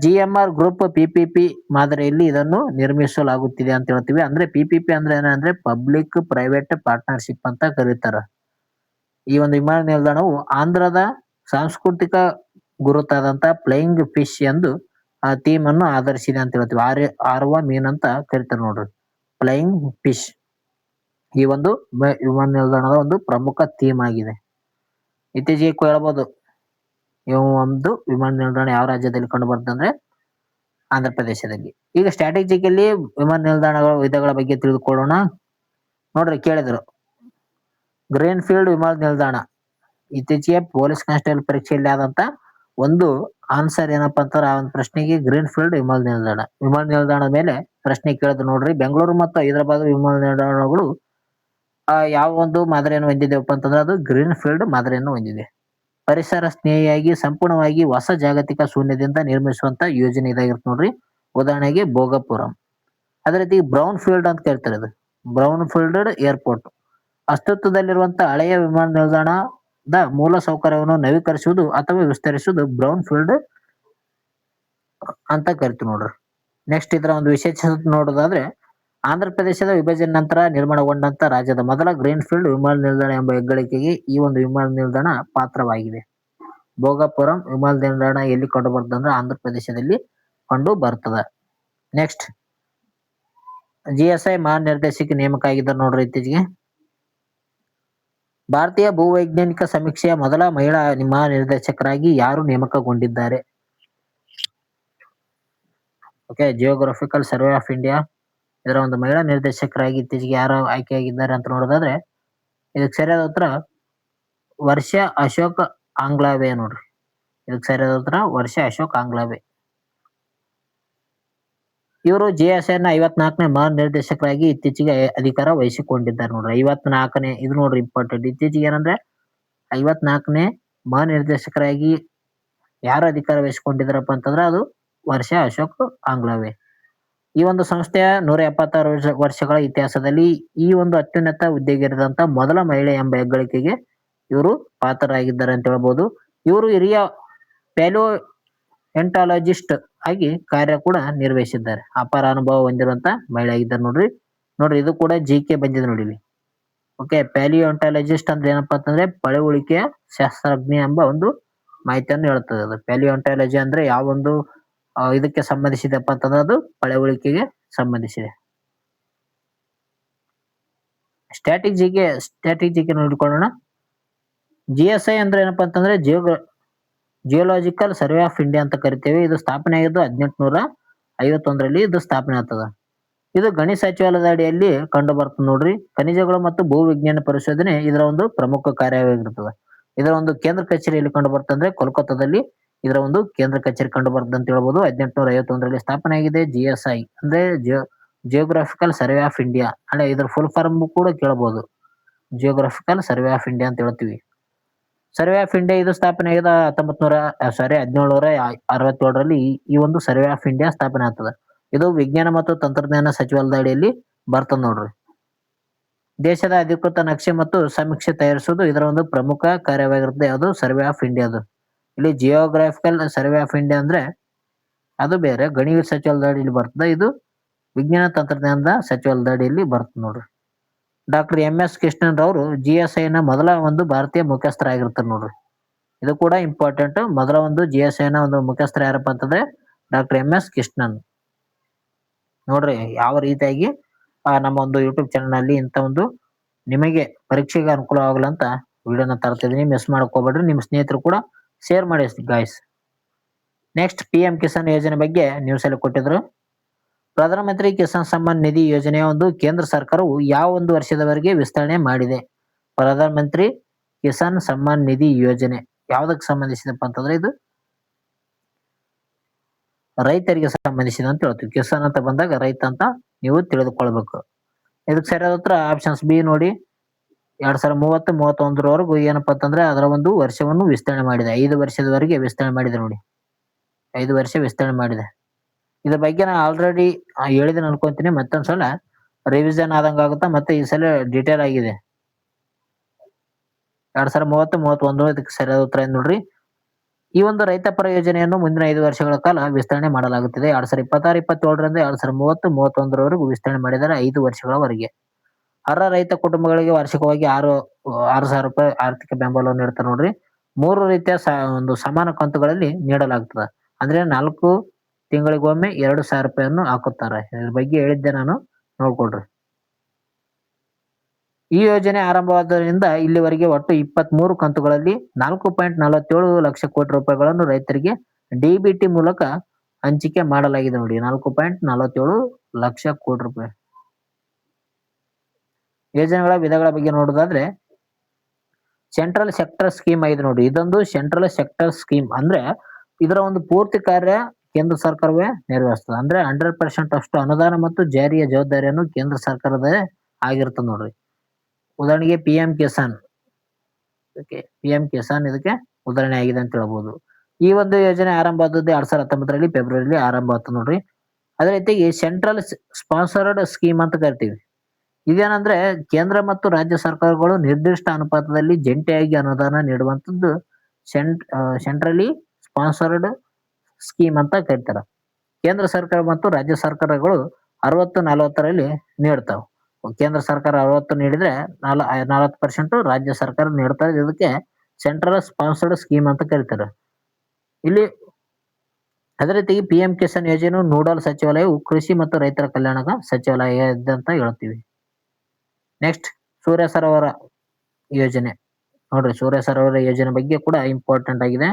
GMR ಗ್ರೂಪ್ PPP ಮಾದರಿಯಲ್ಲಿ ಇದನ್ನು ನಿರ್ಮಿಸಲಾಗುತ್ತಿದೆ ಅಂತ ಹೇಳ್ತೀವಿ. ಅಂದ್ರೆ PPP ಅಂದ್ರೆ ಏನಂದ್ರೆ ಪಬ್ಲಿಕ್ ಪ್ರೈವೇಟ್ ಪಾರ್ಟ್ನರ್ಶಿಪ್ ಅಂತ ಕರೀತಾರ. ಈ ಒಂದು ವಿಮಾನ ನಿಲ್ದಾಣವು ಆಂಧ್ರದ ಸಾಂಸ್ಕೃತಿಕ ಗುರುತಾದಂತ ಫ್ಲೈಯಿಂಗ್ ಫಿಶ್ ಎಂದು ಥೀಮ್ ಅನ್ನು ಆಧರಿಸಿದೆ ಅಂತ ಹೇಳ್ತೀವಿ. ಆರುವ ಮೀನ್ ಅಂತ ಕರಿತಾರೆ ನೋಡ್ರಿ, ಫ್ಲೈಯಿಂಗ್ ಫಿಶ್. ಈ ಒಂದು ವಿಮಾನ ನಿಲ್ದಾಣದ ಒಂದು ಪ್ರಮುಖ ಥೀಮ್ ಆಗಿದೆ. ಇತ್ತೀಚೆಗೆ ಕೇಳಬಹುದು, ಈ ಒಂದು ವಿಮಾನ ನಿಲ್ದಾಣ ಯಾವ ರಾಜ್ಯದಲ್ಲಿ ಕಂಡು ಬರ್ತದೆ ಅಂದ್ರೆ ಆಂಧ್ರ ಪ್ರದೇಶದಲ್ಲಿ. ಈಗ ಸ್ಟ್ರಾಟಜಿಕಲ್ಲಿ ವಿಮಾನ ನಿಲ್ದಾಣಗಳ ವಿಧಗಳ ಬಗ್ಗೆ ತಿಳಿದುಕೊಳ್ಳೋಣ. ನೋಡ್ರಿ, ಕೇಳಿದ್ರು ಗ್ರೀನ್ ಫೀಲ್ಡ್ ವಿಮಾನ ನಿಲ್ದಾಣ. ಇತ್ತೀಚೆಗೆ ಪೊಲೀಸ್ ಕಾನ್ಸ್ಟೇಬಲ್ ಪರೀಕ್ಷೆಯಲ್ಲಿ ಆದಂತ ಒಂದು ಆನ್ಸರ್ ಏನಪ್ಪಾ ಅಂತಾರೆ ಆ ಒಂದು ಪ್ರಶ್ನೆಗೆ ಗ್ರೀನ್ ಫೀಲ್ಡ್ ವಿಮಾನ ನಿಲ್ದಾಣ. ವಿಮಾನ ನಿಲ್ದಾಣದ ಮೇಲೆ ಪ್ರಶ್ನೆ ಕೇಳಿದ್ರು ನೋಡ್ರಿ. ಬೆಂಗಳೂರು ಮತ್ತು ಹೈದರಾಬಾದ್ ವಿಮಾನ ನಿಲ್ದಾಣಗಳು ಯಾವ ಒಂದು ಮಾದರಿಯನ್ನು ಹೊಂದಿದೆವಪ್ಪ ಅಂತಂದ್ರೆ ಅದು ಗ್ರೀನ್ ಫೀಲ್ಡ್ ಮಾದರಿಯನ್ನು ಹೊಂದಿದೆ. ಪರಿಸರ ಸ್ನೇಹಿಯಾಗಿ ಸಂಪೂರ್ಣವಾಗಿ ಹೊಸ ಜಾಗತಿಕ ಶೂನ್ಯದಿಂದ ನಿರ್ಮಿಸುವಂತ ಯೋಜನೆ ಇದಾಗಿರುತ್ತೆ ನೋಡ್ರಿ. ಉದಾಹರಣೆಗೆ ಭೋಗಪುರಂ. ಅದೇ ರೀತಿ ಬ್ರೌನ್ ಫೀಲ್ಡ್ ಅಂತ ಕೇಳ್ತಾರೆ ಇದು. Brown field airport. ಅಸ್ತಿತ್ವದಲ್ಲಿರುವಂತಹ ಹಳೆಯ ವಿಮಾನ ನಿಲ್ದಾಣದ ಮೂಲ ಸೌಕರ್ಯವನ್ನು ನವೀಕರಿಸುವುದು ಅಥವಾ ವಿಸ್ತರಿಸುವುದು ಬ್ರೌನ್ ಫೀಲ್ಡ್ ಅಂತ ಕರಿತೀವಿ ನೋಡ್ರಿ. ನೆಕ್ಸ್ಟ್ ಇದರ ಒಂದು ವಿಶೇಷತೆ ನೋಡೋದಾದ್ರೆ, ಆಂಧ್ರ ಪ್ರದೇಶದ ವಿಭಜನೆ ನಂತರ ನಿರ್ಮಾಣಗೊಂಡಂತ ರಾಜ್ಯದ ಮೊದಲ ಗ್ರೀನ್ ಫೀಲ್ಡ್ ವಿಮಾನ ನಿಲ್ದಾಣ ಎಂಬ ಹೆಗ್ಗಳಿಕೆಗೆ ಈ ಒಂದು ವಿಮಾನ ನಿಲ್ದಾಣ ಪಾತ್ರವಾಗಿದೆ. ಭೋಗಪುರಂ ವಿಮಾನ ನಿಲ್ದಾಣ ಎಲ್ಲಿ ಕಂಡು ಬರ್ತದೆ ಅಂದ್ರೆ ಆಂಧ್ರ ಪ್ರದೇಶದಲ್ಲಿ ಕಂಡು ಬರ್ತದೆ. ನೆಕ್ಸ್ಟ್ GSI ಮಹಾನಿರ್ದೇಶಕ ನೇಮಕ ಆಗಿದ್ದಾರೆ ನೋಡ್ರಿ ಇತ್ತೀಚೆಗೆ. ಭಾರತೀಯ ಭೂವೈಜ್ಞಾನಿಕ ಸಮೀಕ್ಷೆಯ ಮೊದಲ ಮಹಿಳಾ ಮಹಾನಿರ್ದೇಶಕರಾಗಿ ಯಾರು ನೇಮಕಗೊಂಡಿದ್ದಾರೆ? Okay, geographical survey of India ಇದರ ಒಂದು ಮಹಿಳಾ ನಿರ್ದೇಶಕರಾಗಿ ಇತ್ತೀಚೆಗೆ ಯಾರು ಆಯ್ಕೆಯಾಗಿದ್ದಾರೆ ಅಂತ ನೋಡೋದಾದ್ರೆ, ಇದಕ್ಕೆ ಸರಿಯಾದ ಉತ್ತರ ವರ್ಷ ಅಶೋಕ್ ಆಂಗ್ಲಾವೆ ನೋಡ್ರಿ. ಇದಕ್ಕೆ ಸರಿಯಾದ ಉತ್ತರ ವರ್ಷ ಅಶೋಕ್ ಆಂಗ್ಲಾವೆ. ಇವರು GSI ನ 54ನೇ ಮಹಾನಿರ್ದೇಶಕರಾಗಿ ಇತ್ತೀಚೆಗೆ ಅಧಿಕಾರ ವಹಿಸಿಕೊಂಡಿದ್ದಾರೆ ನೋಡ್ರಿ. 54ನೇ ಇದು ನೋಡ್ರಿ ಇಂಪಾರ್ಟೆಂಟ್. ಇತ್ತೀಚೆಗೆ ಏನಂದ್ರೆ 54ನೇ ಮಹಾನಿರ್ದೇಶಕರಾಗಿ ಯಾರು ಅಧಿಕಾರ ವಹಿಸಿಕೊಂಡಿದ್ದಾರಪ್ಪ ಅಂತಂದ್ರೆ ಅದು ವರ್ಷ ಅಶೋಕ್ ಆಂಗ್ಲಾವೆ. ಈ ಒಂದು ಸಂಸ್ಥೆಯ 176 ವರ್ಷಗಳ ಇತಿಹಾಸದಲ್ಲಿ ಈ ಒಂದು ಅತ್ಯುನ್ನತ ಹುದ್ದೆಗೇರಿದಂತ ಮೊದಲ ಮಹಿಳೆ ಎಂಬ ಹೆಗ್ಗಳಿಕೆಗೆ ಇವರು ಪಾತ್ರರಾಗಿದ್ದಾರೆ ಅಂತ ಹೇಳ್ಬೋದು. ಇವರು ಹಿರಿಯ ಪ್ಯಾಲಿಯೋಎಂಟಾಲಜಿಸ್ಟ್ ಆಗಿ ಕಾರ್ಯ ಕೂಡ ನಿರ್ವಹಿಸಿದ್ದಾರೆ. ಅಪಾರ ಅನುಭವ ಹೊಂದಿರುವಂತ ಮಹಿಳೆ ಆಗಿದ್ದಾರೆ ನೋಡ್ರಿ. ಇದು ಕೂಡ GK ಬಂದಿದೆ ನೋಡಿ ಇಲ್ಲಿ. ಓಕೆ, ಪ್ಯಾಲಿಯೋಎಂಟಾಲಜಿಸ್ಟ್ ಅಂದ್ರೆ ಏನಪ್ಪಾ ಅಂತಂದ್ರೆ ಪಳೆಯುಳಿಕೆಯ ಶಾಸ್ತ್ರಜ್ಞ ಎಂಬ ಒಂದು ಮಾಹಿತಿಯನ್ನು ಹೇಳ್ತದೆ. ಅದು ಪ್ಯಾಲಿಯೋಎಂಟಾಲಜಿ ಅಂದ್ರೆ ಯಾವ ಒಂದು ಇದಕ್ಕೆ ಸಂಬಂಧಿಸಿದೆಪ್ಪ ಅಂತಂದ್ರೆ ಅದು ಪಳೆಯುಳಿಕೆಗೆ ಸಂಬಂಧಿಸಿದೆ. ಸ್ಟ್ಯಾಟಿಕ್ ನೋಡಿಕೊಳ್ಳೋಣ. GSI ಅಂದ್ರೆ ಏನಪ್ಪಾ ಅಂತಂದ್ರೆ ಜಿಯೋಲಾಜಿಕಲ್ ಸರ್ವೆ ಆಫ್ ಇಂಡಿಯಾ ಅಂತ ಕರಿತೇವೆ. ಇದು ಸ್ಥಾಪನೆ ಆಗಿದ್ದು 1851ರಲ್ಲಿ ಇದು ಸ್ಥಾಪನೆ ಆಗ್ತದ. ಇದು ಗಣಿ ಸಚಿವಾಲಯದ ಅಡಿಯಲ್ಲಿ ಕಂಡು ಬರ್ತದೆ ನೋಡ್ರಿ. ಖನಿಜಗಳು ಮತ್ತು ಭೂವಿಜ್ಞಾನ ಪರಿಶೋಧನೆ ಇದರ ಒಂದು ಪ್ರಮುಖ ಕಾರ್ಯವಾಗಿರ್ತದೆ. ಇದರ ಒಂದು ಕೇಂದ್ರ ಕಚೇರಿಯಲ್ಲಿ ಕಂಡು ಬರ್ತಂದ್ರೆ ಕೋಲ್ಕತ್ತಾದಲ್ಲಿ ಇದರ ಒಂದು ಕೇಂದ್ರ ಕಚೇರಿ ಕಂಡು ಬರ್ತದೆ ಅಂತ ಹೇಳ್ಬೋದು. 1851ರಲ್ಲಿ ಸ್ಥಾಪನೆ ಆಗಿದೆ. GSI ಅಂದ್ರೆ ಜಿಯೋಗ್ರಾಫಿಕಲ್ ಸರ್ವೆ ಆಫ್ ಇಂಡಿಯಾ. ಅಂದ್ರೆ ಇದರ ಫುಲ್ ಫಾರ್ಮ್ ಕೂಡ ಕೇಳಬಹುದು. ಜಿಯೋಗ್ರಾಫಿಕಲ್ ಸರ್ವೆ ಆಫ್ ಇಂಡಿಯಾ ಅಂತ ಹೇಳ್ತೀವಿ. ಸರ್ವೆ ಆಫ್ ಇಂಡಿಯಾ ಇದು ಸ್ಥಾಪನೆ ಆಗಿದೆ 1767ರಲ್ಲಿ ಈ ಒಂದು ಸರ್ವೆ ಆಫ್ ಇಂಡಿಯಾ ಸ್ಥಾಪನೆ ಆಗ್ತದೆ. ಇದು ವಿಜ್ಞಾನ ಮತ್ತು ತಂತ್ರಜ್ಞಾನ ಸಚಿವಾಲಯದ ಅಡಿಯಲ್ಲಿ ಬರ್ತದೆ ನೋಡ್ರಿ. ದೇಶದ ಅಧಿಕೃತ ನಕ್ಷೆ ಮತ್ತು ಸಮೀಕ್ಷೆ ತಯಾರಿಸುವುದು ಇದರ ಒಂದು ಪ್ರಮುಖ ಕಾರ್ಯವಾಗಿರುತ್ತೆ. ಅದು ಸರ್ವೆ ಆಫ್ ಇಂಡಿಯಾದು. ಇಲ್ಲಿ ಜಿಯೋಗ್ರಾಫಿಕಲ್ ಸರ್ವೆ ಆಫ್ ಇಂಡಿಯಾ ಅಂದ್ರೆ ಅದು ಬೇರೆ, ಗಣಿ ಸಚಿವಾಲಯದ ಅಡಿಯಲ್ಲಿ ಬರ್ತದೆ. ಇದು ವಿಜ್ಞಾನ ತಂತ್ರಜ್ಞಾನದ ಸಚಿವಾಲಯದ ಅಡಿಯಲ್ಲಿ ಬರ್ತದೆ ನೋಡ್ರಿ. ಡಾಕ್ಟರ್ MS ಕೃಷ್ಣನ್ ರವರು GSI ನ ಮೊದಲ ಒಂದು ಭಾರತೀಯ ಮುಖ್ಯಸ್ಥರಾಗಿರ್ತಾರೆ ನೋಡ್ರಿ. ಇದು ಕೂಡ ಇಂಪಾರ್ಟೆಂಟ್. ಮೊದಲ ಒಂದು GSI ನ ಒಂದು ಮುಖ್ಯಸ್ಥರು ಯಾರಪ್ಪ ಅಂತಂದ್ರೆ ಡಾಕ್ಟರ್ MS ಕೃಷ್ಣನ್ ನೋಡ್ರಿ. ಯಾವ ರೀತಿಯಾಗಿ ನಮ್ಮ ಒಂದು ಯೂಟ್ಯೂಬ್ ಚಾನಲ್ ನಲ್ಲಿ ಇಂತ ಒಂದು ನಿಮಗೆ ಪರೀಕ್ಷೆಗೆ ಅನುಕೂಲ ಆಗಲ್ಲ ಅಂತ ವಿಡಿಯೋನ ತರ್ತಿದೀನಿ. ಮಿಸ್ ಮಾಡ್ಕೋಬೇಡ್ರಿ. ನಿಮ್ಮ ಸ್ನೇಹಿತರು ಕೂಡ ಶೇರ್ ಮಾಡಿ ಗಾಯ್ಸ್. ನೆಕ್ಸ್ಟ್ PM ಕಿಸಾನ್ ಯೋಜನೆ ಬಗ್ಗೆ ನ್ಯೂಸ್ ಅಲ್ಲಿ ಕೊಟ್ಟಿದ್ರು. ಪ್ರಧಾನಮಂತ್ರಿ ಕಿಸಾನ್ ಸಮ್ಮಾನ್ ನಿಧಿ ಯೋಜನೆಯ ಒಂದು ಕೇಂದ್ರ ಸರ್ಕಾರವು ಯಾವ ಒಂದು ವರ್ಷದವರೆಗೆ ವಿಸ್ತರಣೆ ಮಾಡಿದೆ? ಪ್ರಧಾನಮಂತ್ರಿ ಕಿಸಾನ್ ಸಮ್ಮಾನ್ ನಿಧಿ ಯೋಜನೆ ಯಾವ್ದಕ್ಕೆ ಸಂಬಂಧಿಸಿದಪ್ಪ ಅಂತಂದ್ರೆ ಇದು ರೈತರಿಗೆ ಸಂಬಂಧಿಸಿದ ಅಂತ ಹೇಳ್ತೀವಿ. ಕಿಸಾನ್ ಅಂತ ಬಂದಾಗ ರೈತ ಅಂತ ನೀವು ತಿಳಿದುಕೊಳ್ಬೇಕು. ಇದಕ್ಕೆ ಸರಿಯಾದ ಉತ್ತರ ಆಪ್ಷನ್ಸ್ ಬಿ ನೋಡಿ. 2030-31ರವರೆಗೂ ಏನಪ್ಪಾ ಅಂತಂದ್ರೆ ಅದರ ಒಂದು ವರ್ಷವನ್ನು ವಿಸ್ತರಣೆ ಮಾಡಿದೆ. 5 ವರ್ಷದವರೆಗೆ ವಿಸ್ತರಣೆ ಮಾಡಿದೆ ನೋಡಿ. 5 ವರ್ಷ ವಿಸ್ತರಣೆ ಮಾಡಿದೆ. ಇದ್ರ ಬಗ್ಗೆ ನಾನು ಆಲ್ರೆಡಿ ಹೇಳಿದೆ ಅನ್ಕೊಂತೀನಿ. ಮತ್ತೊಂದ್ಸಲ ರಿವಿಷನ್ ಆದಂಗ ಆಗುತ್ತಾ. ಮತ್ತೆ ಈ ಸಲ ಡೀಟೇಲ್ ಆಗಿದೆ. 2030-31 ಇದಕ್ಕೆ ಸರಿಯಾದ ಉತ್ತರ ನೋಡ್ರಿ. ಈ ಒಂದು ರೈತ ಪರ ಯೋಜನೆಯನ್ನು ಮುಂದಿನ 5 ವರ್ಷಗಳ ಕಾಲ ವಿಸ್ತರಣೆ ಮಾಡಲಾಗುತ್ತಿದೆ. 2026-27ರಿಂದ 2030-31ರವರೆಗೂ ವಿಸ್ತರಣೆ ಮಾಡಿದರೆ 5 ವರ್ಷಗಳವರೆಗೆ. ಅರ್ಹ ರೈತ ಕುಟುಂಬಗಳಿಗೆ ವಾರ್ಷಿಕವಾಗಿ 6,000 ರೂಪಾಯಿ ಆರ್ಥಿಕ ಬೆಂಬಲವನ್ನು ನೀಡ್ತಾರೆ ನೋಡ್ರಿ. 3 ರೀತಿಯ ಒಂದು ಸಮಾನ ಕಂತುಗಳಲ್ಲಿ ನೀಡಲಾಗ್ತದೆ. ಅಂದ್ರೆ 4 ತಿಂಗಳಿಗೊಮ್ಮೆ 2,000 ರೂಪಾಯಿಯನ್ನು ಹಾಕುತ್ತಾರೆ. ಇದ್ರ ಬಗ್ಗೆ ಹೇಳಿದ್ದೆ ನಾನು, ನೋಡ್ಕೊಳ್ರಿ. ಈ ಯೋಜನೆ ಆರಂಭವಾದ್ದರಿಂದ ಇಲ್ಲಿವರೆಗೆ ಒಟ್ಟು 23 ಕಂತುಗಳಲ್ಲಿ 4.47 ಲಕ್ಷ ಕೋಟಿ ರೂಪಾಯಿಗಳನ್ನು ರೈತರಿಗೆ DBT ಮೂಲಕ ಹಂಚಿಕೆ ಮಾಡಲಾಗಿದೆ ನೋಡಿ. 4.47 ಲಕ್ಷ ಕೋಟಿ ರೂಪಾಯಿ. ಯೋಜನೆಗಳ ವಿಧಗಳ ಬಗ್ಗೆ ನೋಡೋದಾದ್ರೆ ಸೆಂಟ್ರಲ್ ಸೆಕ್ಟರ್ ಸ್ಕೀಮ್ 5 ನೋಡಿ. ಇದೊಂದು ಸೆಂಟ್ರಲ್ ಸೆಕ್ಟರ್ ಸ್ಕೀಮ್ ಅಂದ್ರೆ ಇದರ ಒಂದು ಪೂರ್ತಿ ಕಾರ್ಯ ಕೇಂದ್ರ ಸರ್ಕಾರವೇ ನಿರ್ವಹಿಸ್ತದೆ. ಅಂದ್ರೆ 100% ಅಷ್ಟು ಅನುದಾನ ಮತ್ತು ಜಾರಿಯ ಜವಾಬ್ದಾರಿಯನ್ನು ಕೇಂದ್ರ ಸರ್ಕಾರದೇ ಆಗಿರ್ತದೆ ನೋಡ್ರಿ. ಉದಾಹರಣೆಗೆ PM Kisan. Okay, PM Kisan ಇದಕ್ಕೆ ಉದಾಹರಣೆ ಆಗಿದೆ ಅಂತ ಹೇಳ್ಬೋದು. ಈ ಒಂದು ಯೋಜನೆ ಆರಂಭ ಆದದ್ದು 2019ರಲ್ಲಿ ಫೆಬ್ರವರಿಲಿ ಆರಂಭ ಆಯ್ತು ನೋಡ್ರಿ. ಅದೇ ರೀತಿಯಾಗಿ ಸೆಂಟ್ರಲ್ ಸ್ಪಾನ್ಸರ್ಡ್ ಸ್ಕೀಮ್ ಅಂತ ಕರಿತೀವಿ. ಇದೇನಂದ್ರೆ ಕೇಂದ್ರ ಮತ್ತು ರಾಜ್ಯ ಸರ್ಕಾರಗಳು ನಿರ್ದಿಷ್ಟ ಅನುಪಾತದಲ್ಲಿ ಜಂಟಿಯಾಗಿ ಅನುದಾನ ನೀಡುವಂತದ್ದು ಸೆಂಟ್ರಲಿ ಸ್ಪಾನ್ಸರ್ಡ್ ಸ್ಕೀಮ್ ಅಂತ ಕರಿತಾರ. ಕೇಂದ್ರ ಸರ್ಕಾರ ಮತ್ತು ರಾಜ್ಯ ಸರ್ಕಾರಗಳು 60-40ರಲ್ಲಿ ನೀಡ್ತಾವ. ಕೇಂದ್ರ ಸರ್ಕಾರ 60 ನೀಡಿದ್ರೆ 40% ರಾಜ್ಯ ಸರ್ಕಾರ ನೀಡ್ತಾರೆ. ಇದಕ್ಕೆ ಸೆಂಟ್ರಲ್ ಸ್ಪಾನ್ಸರ್ಡ್ ಸ್ಕೀಮ್ ಅಂತ ಕರೀತಾರೆ. ಇಲ್ಲಿ ಅದೇ ರೀತಿ PM ಕಿಸಾನ್ ಯೋಜನೆ ನೋಡಲ್ ಸಚಿವಾಲಯವು ಕೃಷಿ ಮತ್ತು ರೈತರ ಕಲ್ಯಾಣ ಸಚಿವಾಲಯ ಅಂತ ಹೇಳ್ತೀವಿ. ನೆಕ್ಸ್ಟ್ ಸೂರ್ಯ ಸರೋವರ ಯೋಜನೆ ನೋಡ್ರಿ. ಸೂರ್ಯ ಸರೋವರ ಯೋಜನೆ ಬಗ್ಗೆ ಕೂಡ ಇಂಪಾರ್ಟೆಂಟ್ ಆಗಿದೆ.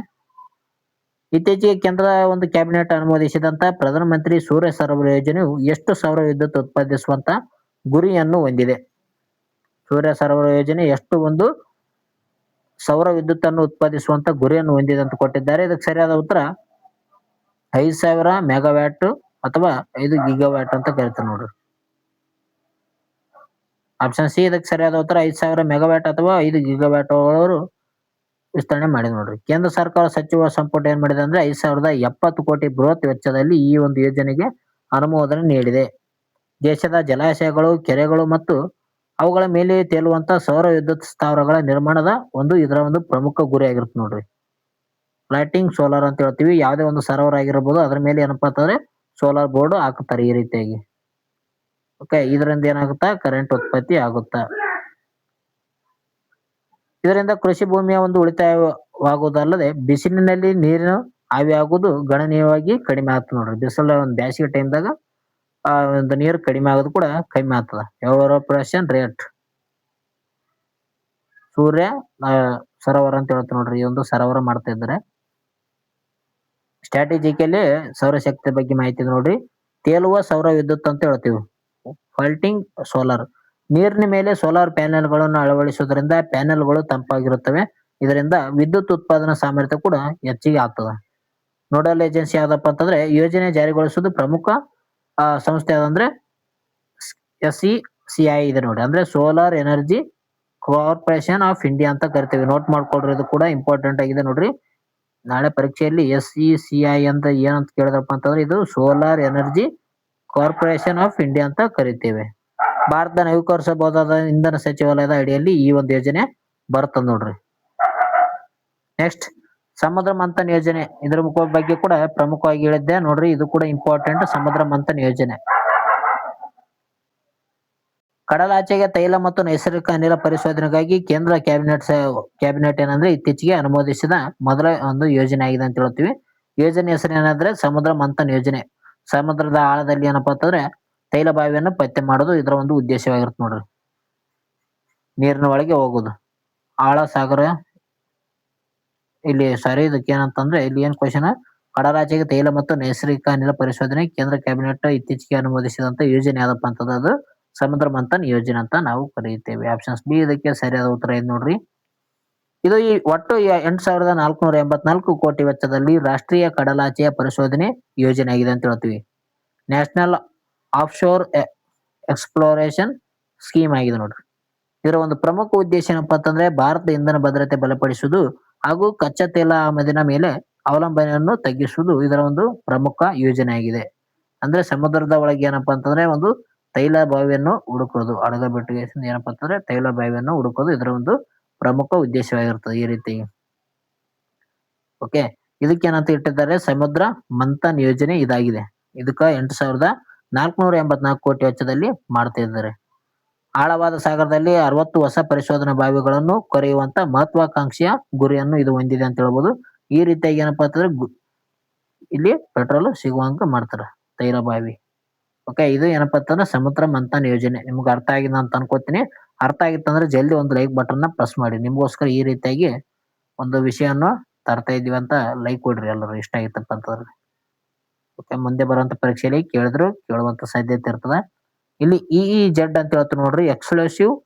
ಇತ್ತೀಚೆಗೆ ಕೇಂದ್ರ ಒಂದು ಕ್ಯಾಬಿನೆಟ್ ಅನುಮೋದಿಸಿದಂತ ಪ್ರಧಾನಮಂತ್ರಿ ಸೂರ್ಯ ಸರೋವರ ಯೋಜನೆಯು ಎಷ್ಟು ಸೌರ ವಿದ್ಯುತ್ ಉತ್ಪಾದಿಸುವಂತ ಗುರಿಯನ್ನು ಹೊಂದಿದೆ. ಸೂರ್ಯ ಸರೋವರ ಯೋಜನೆ ಎಷ್ಟು ಒಂದು ಸೌರ ವಿದ್ಯುತ್ ಅನ್ನು ಉತ್ಪಾದಿಸುವಂತ ಗುರಿಯನ್ನು ಹೊಂದಿದೆ ಅಂತ ಕೊಟ್ಟಿದ್ದಾರೆ. ಇದಕ್ಕೆ ಸರಿಯಾದ ಉತ್ತರ 5,000 ಮೆಗಾವ್ಯಾಟ್ ಅಥವಾ 5 ಗಿಗಾವ್ಯಾಟ್ ಅಂತ ಕರಿತಾರೆ ನೋಡ್ರಿ. ಆಪ್ಷನ್ ಸಿ ಇದಕ್ಕೆ ಸರಿಯಾದ ಉತ್ತರ 5,000 ಮೆಗಾವ್ಯಾಟ್ ಅಥವಾ 5 ಗಿಗಾವ್ಯಾಟ್ ಅವರು ವಿಸ್ತರಣೆ ಮಾಡಿದೆ ನೋಡ್ರಿ. ಕೇಂದ್ರ ಸರ್ಕಾರ ಸಚಿವ ಸಂಪುಟ ಏನ್ ಮಾಡಿದೆ ಅಂದ್ರೆ 5,070 ಕೋಟಿ ಬೃಹತ್ ವೆಚ್ಚದಲ್ಲಿ ಈ ಒಂದು ಯೋಜನೆಗೆ ಅನುಮೋದನೆ ನೀಡಿದೆ. ದೇಶದ ಜಲಾಶಯಗಳು, ಕೆರೆಗಳು ಮತ್ತು ಅವುಗಳ ಮೇಲೆ ತೇಲುವಂತ ಸೌರ ವಿದ್ಯುತ್ ಸ್ಥಾವರಗಳ ನಿರ್ಮಾಣದ ಇದರ ಒಂದು ಪ್ರಮುಖ ಗುರಿ ಆಗಿರುತ್ತೆ ನೋಡ್ರಿ. ಫ್ಲೈಟಿಂಗ್ ಸೋಲಾರ್ ಅಂತ ಹೇಳ್ತೀವಿ. ಯಾವುದೇ ಒಂದು ಸರೋವರ ಆಗಿರ್ಬೋದು, ಅದ್ರ ಮೇಲೆ ಏನಪ್ಪಾ ಅಂತಂದ್ರೆ ಸೋಲಾರ್ ಬೋರ್ಡ್ ಹಾಕುತ್ತಾರೆ ಈ ರೀತಿಯಾಗಿ. ಓಕೆ, ಇದರಿಂದ ಏನಾಗುತ್ತಾ ಕರೆಂಟ್ ಉತ್ಪತ್ತಿ ಆಗುತ್ತಾ. ಇದರಿಂದ ಕೃಷಿ ಭೂಮಿಯ ಒಂದು ಉಳಿತಾಯವಾಗುವುದಲ್ಲದೆ ಬಿಸಿಲಿನಲ್ಲಿ ನೀರಿನ ಆವಿಯಾಗುವುದು ಗಣನೀಯವಾಗಿ ಕಡಿಮೆ ಆಗ್ತದೆ ನೋಡ್ರಿ. ಬಿಸಿಲ ಒಂದು ಬೇಸಿಗೆ ಟೈಮ್ದಾಗ ಒಂದು ನೀರು ಕಡಿಮೆ ಆಗೋದು ಕೂಡ ಕಡಿಮೆ ಆಗ್ತದ. Evaporation rate. ಸೂರ್ಯ ಸರೋವರ ಅಂತ ಹೇಳ್ತಾರೆ ನೋಡ್ರಿ. ಈ ಒಂದು ಸರೋವರ ಮಾಡ್ತಾ ಇದ್ದಾರೆ. ಸ್ಟ್ರಾಟಜಿಕಲ್ಲಿ ಸೌರಶಕ್ತಿ ಬಗ್ಗೆ ಮಾಹಿತಿ ನೋಡ್ರಿ. ತೇಲುವ ಸೌರ ವಿದ್ಯುತ್ ಅಂತ ಹೇಳ್ತೀವಿ. Floating solar. ನೀರಿನ ಮೇಲೆ ಸೋಲಾರ್ ಪ್ಯಾನೆಲ್ಗಳನ್ನು ಅಳವಡಿಸುವುದರಿಂದ ಪ್ಯಾನೆಲ್ಗಳು ತಂಪಾಗಿರುತ್ತವೆ. ಇದರಿಂದ ವಿದ್ಯುತ್ ಉತ್ಪಾದನಾ ಸಾಮರ್ಥ್ಯ ಕೂಡ ಹೆಚ್ಚಿಗೆ ಆಗ್ತದೆ. ನೋಡಲ್ ಏಜೆನ್ಸಿ ಯಾವ್ದಪ್ಪ ಅಂತಂದ್ರೆ ಯೋಜನೆ ಜಾರಿಗೊಳಿಸುವುದು ಪ್ರಮುಖ ಸಂಸ್ಥೆ ಯಾವ್ದಂದ್ರೆ SECI ಇದೆ ನೋಡಿ. ಅಂದ್ರೆ solar energy corporation of India ಅಂತ ಕರಿತೀವಿ. ನೋಟ್ ಮಾಡ್ಕೊಳ್ರಿ, ಇದು ಕೂಡ ಇಂಪಾರ್ಟೆಂಟ್ ಆಗಿದೆ ನೋಡ್ರಿ. ನಾಳೆ ಪರೀಕ್ಷೆಯಲ್ಲಿ SECI ಅಂತ ಏನಂತ ಕೇಳಿದ್ರಪ್ಪ ಅಂತಂದ್ರೆ ಇದು solar energy corporation of India ಅಂತ ಕರಿತೇವೆ. ಭಾರತದ ನವೀಕರಿಸಬಹುದಾದ ಇಂಧನ ಸಚಿವಾಲಯದ ಅಡಿಯಲ್ಲಿ ಈ ಒಂದು ಯೋಜನೆ ಬರ್ತದ ನೋಡ್ರಿ. ನೆಕ್ಸ್ಟ್ ಸಮುದ್ರ ಮಂಥನ್ ಯೋಜನೆ. ಇದ್ರ ಬಗ್ಗೆ ಕೂಡ ಪ್ರಮುಖವಾಗಿ ಹೇಳಿದ್ದೆ ನೋಡ್ರಿ. ಇದು ಕೂಡ ಇಂಪಾರ್ಟೆಂಟ್. ಸಮುದ್ರ ಮಂಥನ್ ಯೋಜನೆ ಕಡಲಾಚೆಗೆ ತೈಲ ಮತ್ತು ನೈಸರ್ಗಿಕ ಅನಿಲ ಪರಿಶೋಧನೆಗಾಗಿ ಕೇಂದ್ರ ಕ್ಯಾಬಿನೆಟ್ ಏನಂದ್ರೆ ಇತ್ತೀಚೆಗೆ ಅನುಮೋದಿಸಿದ ಮೊದಲ ಒಂದು ಯೋಜನೆ ಆಗಿದೆ ಅಂತ ಹೇಳ್ತೀವಿ. ಯೋಜನೆ ಹೆಸರು ಏನಂದ್ರೆ ಸಮುದ್ರ ಮಂಥನ್ ಯೋಜನೆ. ಸಮುದ್ರದ ಆಳದಲ್ಲಿ ಏನಪ್ಪಾ ಅಂತಂದ್ರೆ ತೈಲ ಬಾವಿಯನ್ನು ಪತ್ತೆ ಮಾಡೋದು ಇದರ ಒಂದು ಉದ್ದೇಶವಾಗಿರುತ್ತೆ ನೋಡ್ರಿ. ನೀರಿನ ಒಳಗೆ ಹೋಗುದು ಆಳ ಸಾಗರ. ಇಲ್ಲಿ ಸಾರಿ, ಇದಕ್ಕೆ ಏನಂತಂದ್ರೆ ಇಲ್ಲಿ ಏನ್ ಕ್ವಶನ್, ಕಡಲಾಚೆಗೆ ತೈಲ ಮತ್ತು ನೈಸರ್ಗಿಕ ಅನಿಲ ಪರಿಶೋಧನೆ ಕೇಂದ್ರ ಕ್ಯಾಬಿನೆಟ್ ಇತ್ತೀಚೆಗೆ ಅನುಮೋದಿಸಿದಂತ ಯೋಜನೆ ಯಾವ್ದಪ್ಪ ಅಂತಂದ್ರೆ ಅದು ಸಮುದ್ರ ಮಂಥನ್ ಯೋಜನೆ ಅಂತ ನಾವು ಕರೆಯುತ್ತೇವೆ. ಆಪ್ಷನ್ಸ್ ಬಿ ಇದಕ್ಕೆ ಸರಿಯಾದ ಉತ್ತರ ಇದೆ ನೋಡ್ರಿ. ಇದು ಈ ಒಟ್ಟು 8,484 ಕೋಟಿ ವೆಚ್ಚದಲ್ಲಿ ರಾಷ್ಟ್ರೀಯ ಕಡಲಾಚೆಯ ಪರಿಶೋಧನೆ ಯೋಜನೆ ಆಗಿದೆ ಅಂತ ಹೇಳ್ತೀವಿ. ನ್ಯಾಷನಲ್ ಆಫ್ಶೋರ್ ಎಕ್ಸ್ಪ್ಲೋರೇಷನ್ ಸ್ಕೀಮ್ ಆಗಿದೆ ನೋಡ್ರಿ. ಇದರ ಒಂದು ಪ್ರಮುಖ ಉದ್ದೇಶ ಏನಪ್ಪಾ ಅಂತಂದ್ರೆ ಭಾರತದ ಇಂಧನ ಭದ್ರತೆ ಬಲಪಡಿಸುವುದು ಹಾಗೂ ಕಚ್ಚಾ ತೈಲ ಆಮದಿನ ಮೇಲೆ ಅವಲಂಬನೆಯನ್ನು ತಗ್ಗಿಸುವುದು ಇದರ ಒಂದು ಪ್ರಮುಖ ಯೋಜನೆ ಆಗಿದೆ. ಅಂದ್ರೆ ಸಮುದ್ರದ ಒಳಗೆ ಏನಪ್ಪಾ ಅಂತಂದ್ರೆ ಒಂದು ತೈಲ ಬಾವಿಯನ್ನು ಹುಡುಕೋದು, ಹಡಗ ಬಿಟ್ಟಿಗೆ ಏನಪ್ಪಾ ಅಂತಂದ್ರೆ ತೈಲ ಬಾವಿಯನ್ನು ಹುಡುಕೋದು ಇದರ ಒಂದು ಪ್ರಮುಖ ಉದ್ದೇಶವಾಗಿರ್ತದೆ ಈ ರೀತಿ. ಓಕೆ, ಇದಕ್ಕೇನಂತ ಇಟ್ಟಿದ್ದಾರೆ ಸಮುದ್ರ ಮಂಥನ್ ಯೋಜನೆ ಇದಾಗಿದೆ. ಇದಕ್ಕ 8,484 ಕೋಟಿ ವೆಚ್ಚದಲ್ಲಿ ಮಾಡ್ತಾ ಇದ್ದಾರೆ. ಆಳವಾದ ಸಾಗರದಲ್ಲಿ 60 ಹೊಸ ಪರಿಶೋಧನಾ ಬಾವಿಗಳನ್ನು ಕೊರೆಯುವಂತ ಮಹತ್ವಾಕಾಂಕ್ಷೆಯ ಗುರಿಯನ್ನು ಇದು ಹೊಂದಿದೆ ಅಂತ ಹೇಳ್ಬೋದು. ಈ ರೀತಿಯಾಗಿ ಏನಪ್ಪಾ ಅಂತಂದ್ರೆ ಇಲ್ಲಿ ಪೆಟ್ರೋಲ್ ಸಿಗುವಂಗ ಮಾಡ್ತಾರ ತೈಲ ಬಾವಿ. ಓಕೆ, ಇದು ಏನಪ್ಪಾ ಅಂತಂದ್ರೆ ಸಮುದ್ರ ಮಂಥನ್ ಯೋಜನೆ. ನಿಮ್ಗೆ ಅರ್ಥ ಆಗಿದೆ ಅಂತ ಅನ್ಕೋತೀನಿ. ಅರ್ಥ ಆಗಿತ್ತಂದ್ರೆ ಜಲ್ದಿ ಒಂದು ಲೈಕ್ ಬಟನ್ ನ ಪ್ರೆಸ್ ಮಾಡಿ. ನಿಮ್ಗೋಸ್ಕರ ಈ ರೀತಿಯಾಗಿ ಒಂದು ವಿಷಯವನ್ನು ತರ್ತಾ ಇದೀವಿ ಅಂತ ಲೈಕ್ ಕೊಡ್ರಿ ಎಲ್ಲರೂ, ಇಷ್ಟ ಆಗಿತ್ತಪ್ಪ ಅಂತಂದ್ರೆ. ಓಕೆ, ಮುಂದೆ ಬರುವಂತ ಪರೀಕ್ಷೆಯಲ್ಲಿ ಕೇಳುವಂತ ಸಾಧ್ಯತೆ ಇರ್ತದೆ. ಇಲ್ಲಿ EEZ ಅಂತ ಹೇಳ್ತಾರೆ ನೋಡ್ರಿ.